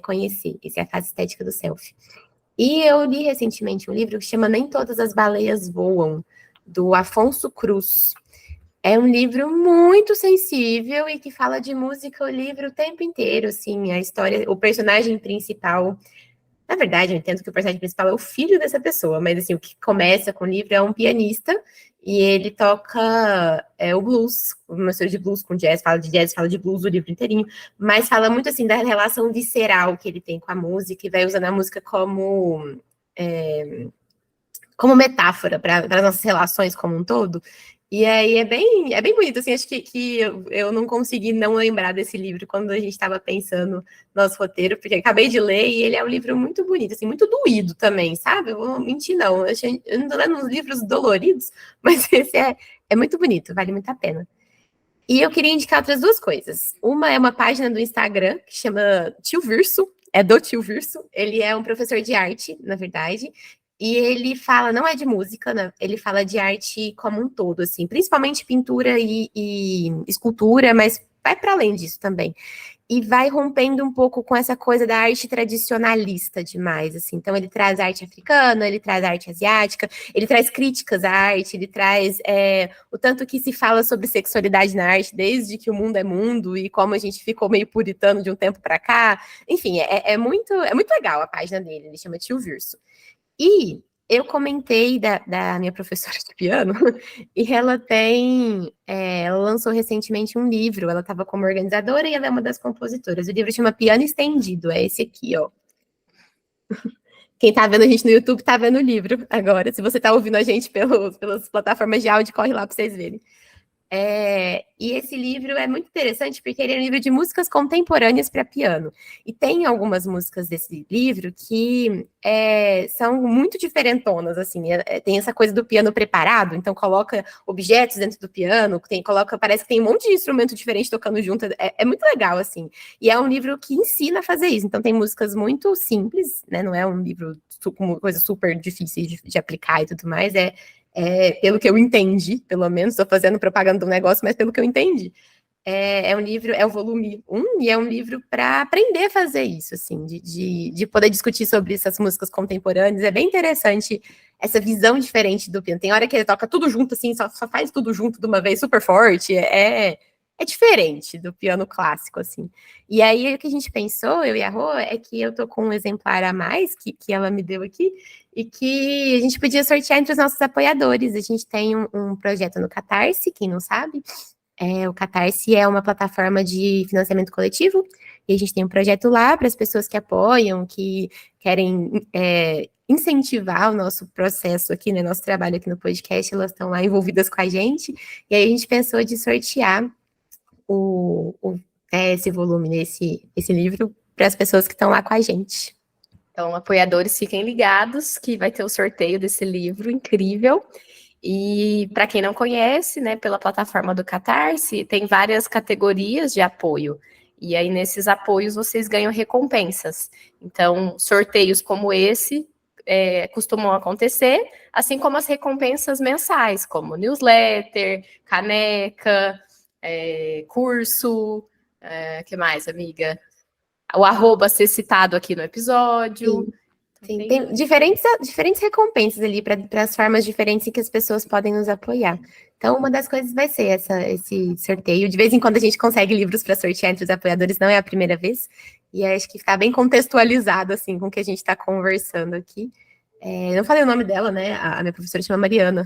Speaker 1: conhecer. Esse é A Face Estética do Self. E eu li recentemente um livro que chama Nem Todas as Baleias Voam, do Afonso Cruz. É um livro muito sensível e que fala de música o livro o tempo inteiro, assim, a história, o personagem principal. Na verdade, eu entendo que o personagem principal é o filho dessa pessoa, mas assim, o que começa com o livro é um pianista e ele toca o blues, uma mistura de blues com jazz, fala de blues o livro inteirinho, mas fala muito assim da relação visceral que ele tem com a música e vai usando a música como metáfora para as nossas relações como um todo. E aí é bem bonito, assim, acho que eu não consegui não lembrar desse livro quando a gente estava pensando no nosso roteiro, porque acabei de ler e ele é um livro muito bonito, assim, muito doído também, sabe? Eu vou mentir, não. Eu não tô lendo uns livros doloridos, mas esse é muito bonito, vale muito a pena. E eu queria indicar outras 2 coisas. Uma é uma página do Instagram que chama Tio Virso, é do Tio Virso. Ele é um professor de arte, na verdade, e ele fala, não é de música, né? Ele fala de arte como um todo, assim, principalmente pintura e escultura, mas vai para além disso também. E vai rompendo um pouco com essa coisa da arte tradicionalista demais, assim. Então, ele traz arte africana, ele traz arte asiática, ele traz críticas à arte, ele traz o tanto que se fala sobre sexualidade na arte, desde que o mundo é mundo, e como a gente ficou meio puritano de um tempo para cá. Enfim, é muito legal a página dele, ele chama Tio Virso. E eu comentei da minha professora de piano, e ela lançou recentemente um livro, ela estava como organizadora e ela é uma das compositoras. O livro chama Piano Estendido, é esse aqui, ó. Quem tá vendo a gente no YouTube tá vendo o livro agora. Se você tá ouvindo a gente pelas plataformas de áudio, corre lá para vocês verem. E esse livro é muito interessante porque ele é um livro de músicas contemporâneas para piano. E tem algumas músicas desse livro que são muito diferentonas, assim. Tem essa coisa do piano preparado, então coloca objetos dentro do piano, parece que tem um monte de instrumento diferente tocando junto. É muito legal, assim. E é um livro que ensina a fazer isso. Então tem músicas muito simples, né? Não é um livro com coisas super difíceis de aplicar e tudo mais. Pelo que eu entendi, pelo menos, estou fazendo propaganda do negócio, mas pelo que eu entendi, é um livro, é o volume 1, e é um livro para aprender a fazer isso, assim, de poder discutir sobre essas músicas contemporâneas. É bem interessante essa visão diferente do piano. Tem hora que ele toca tudo junto, assim, só faz tudo junto de uma vez, super forte. É diferente do piano clássico, assim. E aí, o que a gente pensou, eu e a Rô, é que eu tô com um exemplar a mais, que ela me deu aqui, e que a gente podia sortear entre os nossos apoiadores. A gente tem um projeto no Catarse, quem não sabe. O Catarse é uma plataforma de financiamento coletivo, e a gente tem um projeto lá para as pessoas que apoiam, que querem incentivar o nosso processo aqui, né, nosso trabalho aqui no podcast, elas estão lá envolvidas com a gente, e aí a gente pensou de sortear esse volume, esse livro, para as pessoas que estão lá com a gente.
Speaker 2: Então, apoiadores, fiquem ligados que vai ter o sorteio desse livro incrível. E para quem não conhece, né, pela plataforma do Catarse, tem várias categorias de apoio. E aí, nesses apoios, vocês ganham recompensas. Então, sorteios como esse costumam acontecer, assim como as recompensas mensais, como newsletter, caneca, curso, que mais, amiga? O arroba ser citado aqui no episódio.
Speaker 1: Sim, tem diferentes recompensas ali para as formas diferentes em que as pessoas podem nos apoiar. Então, uma das coisas vai ser esse sorteio. De vez em quando a gente consegue livros para sortear entre os apoiadores, não é a primeira vez. E acho que está bem contextualizado, assim, com o que a gente está conversando aqui. Eu não falei o nome dela, né? A minha professora chama Mariana.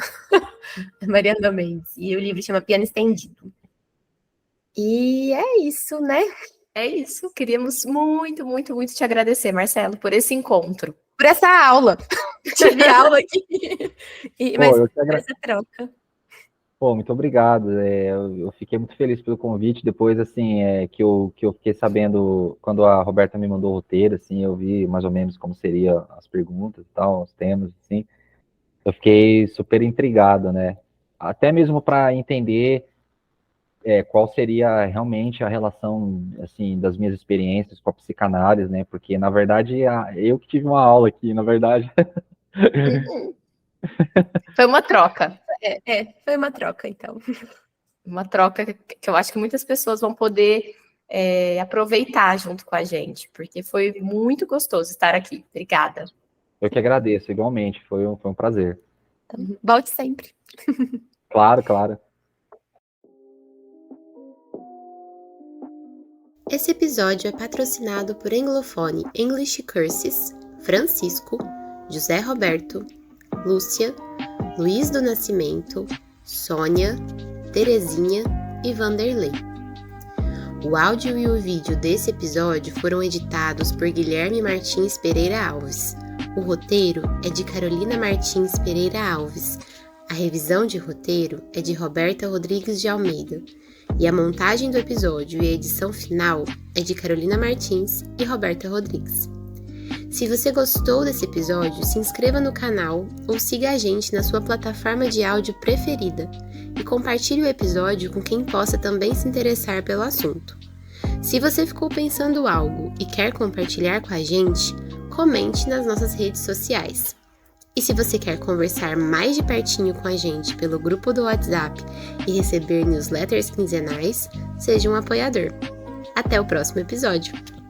Speaker 1: Mariana Mendes. E o livro chama Piano Estendido. E é isso, né?
Speaker 2: É isso, queríamos muito, muito, muito te agradecer, Marcelo, por esse encontro.
Speaker 1: Por essa aula. Tive aula aqui. Mas por essa troca.
Speaker 3: Pô, muito obrigado. Eu fiquei muito feliz pelo convite. Depois, assim, que eu fiquei sabendo, quando a Roberta me mandou o roteiro, assim, eu vi mais ou menos como seriam as perguntas e tal, os temas, assim. Eu fiquei super intrigado, né? Até mesmo para entender qual seria realmente a relação, assim, das minhas experiências com a psicanálise, né? Porque, na verdade, eu que tive uma aula aqui, na verdade.
Speaker 2: Foi uma troca.
Speaker 1: Foi uma troca, então.
Speaker 2: Uma troca que eu acho que muitas pessoas vão poder aproveitar junto com a gente, porque foi muito gostoso estar aqui. Obrigada.
Speaker 3: Eu que agradeço, igualmente. Foi um prazer.
Speaker 1: Então, volte sempre.
Speaker 3: Claro, claro.
Speaker 1: Esse episódio é patrocinado por Anglofone English Curses, Francisco, José Roberto, Lúcia, Luiz do Nascimento, Sônia, Terezinha e Vanderlei. O áudio e o vídeo desse episódio foram editados por Guilherme Martins Pereira Alves. O roteiro é de Carolina Martins Pereira Alves. A revisão de roteiro é de Roberta Rodrigues de Almeida. E a montagem do episódio e a edição final é de Carolina Martins e Roberta Rodrigues. Se você gostou desse episódio, se inscreva no canal ou siga a gente na sua plataforma de áudio preferida e compartilhe o episódio com quem possa também se interessar pelo assunto. Se você ficou pensando algo e quer compartilhar com a gente, comente nas nossas redes sociais. E se você quer conversar mais de pertinho com a gente pelo grupo do WhatsApp e receber newsletters quinzenais, seja um apoiador. Até o próximo episódio!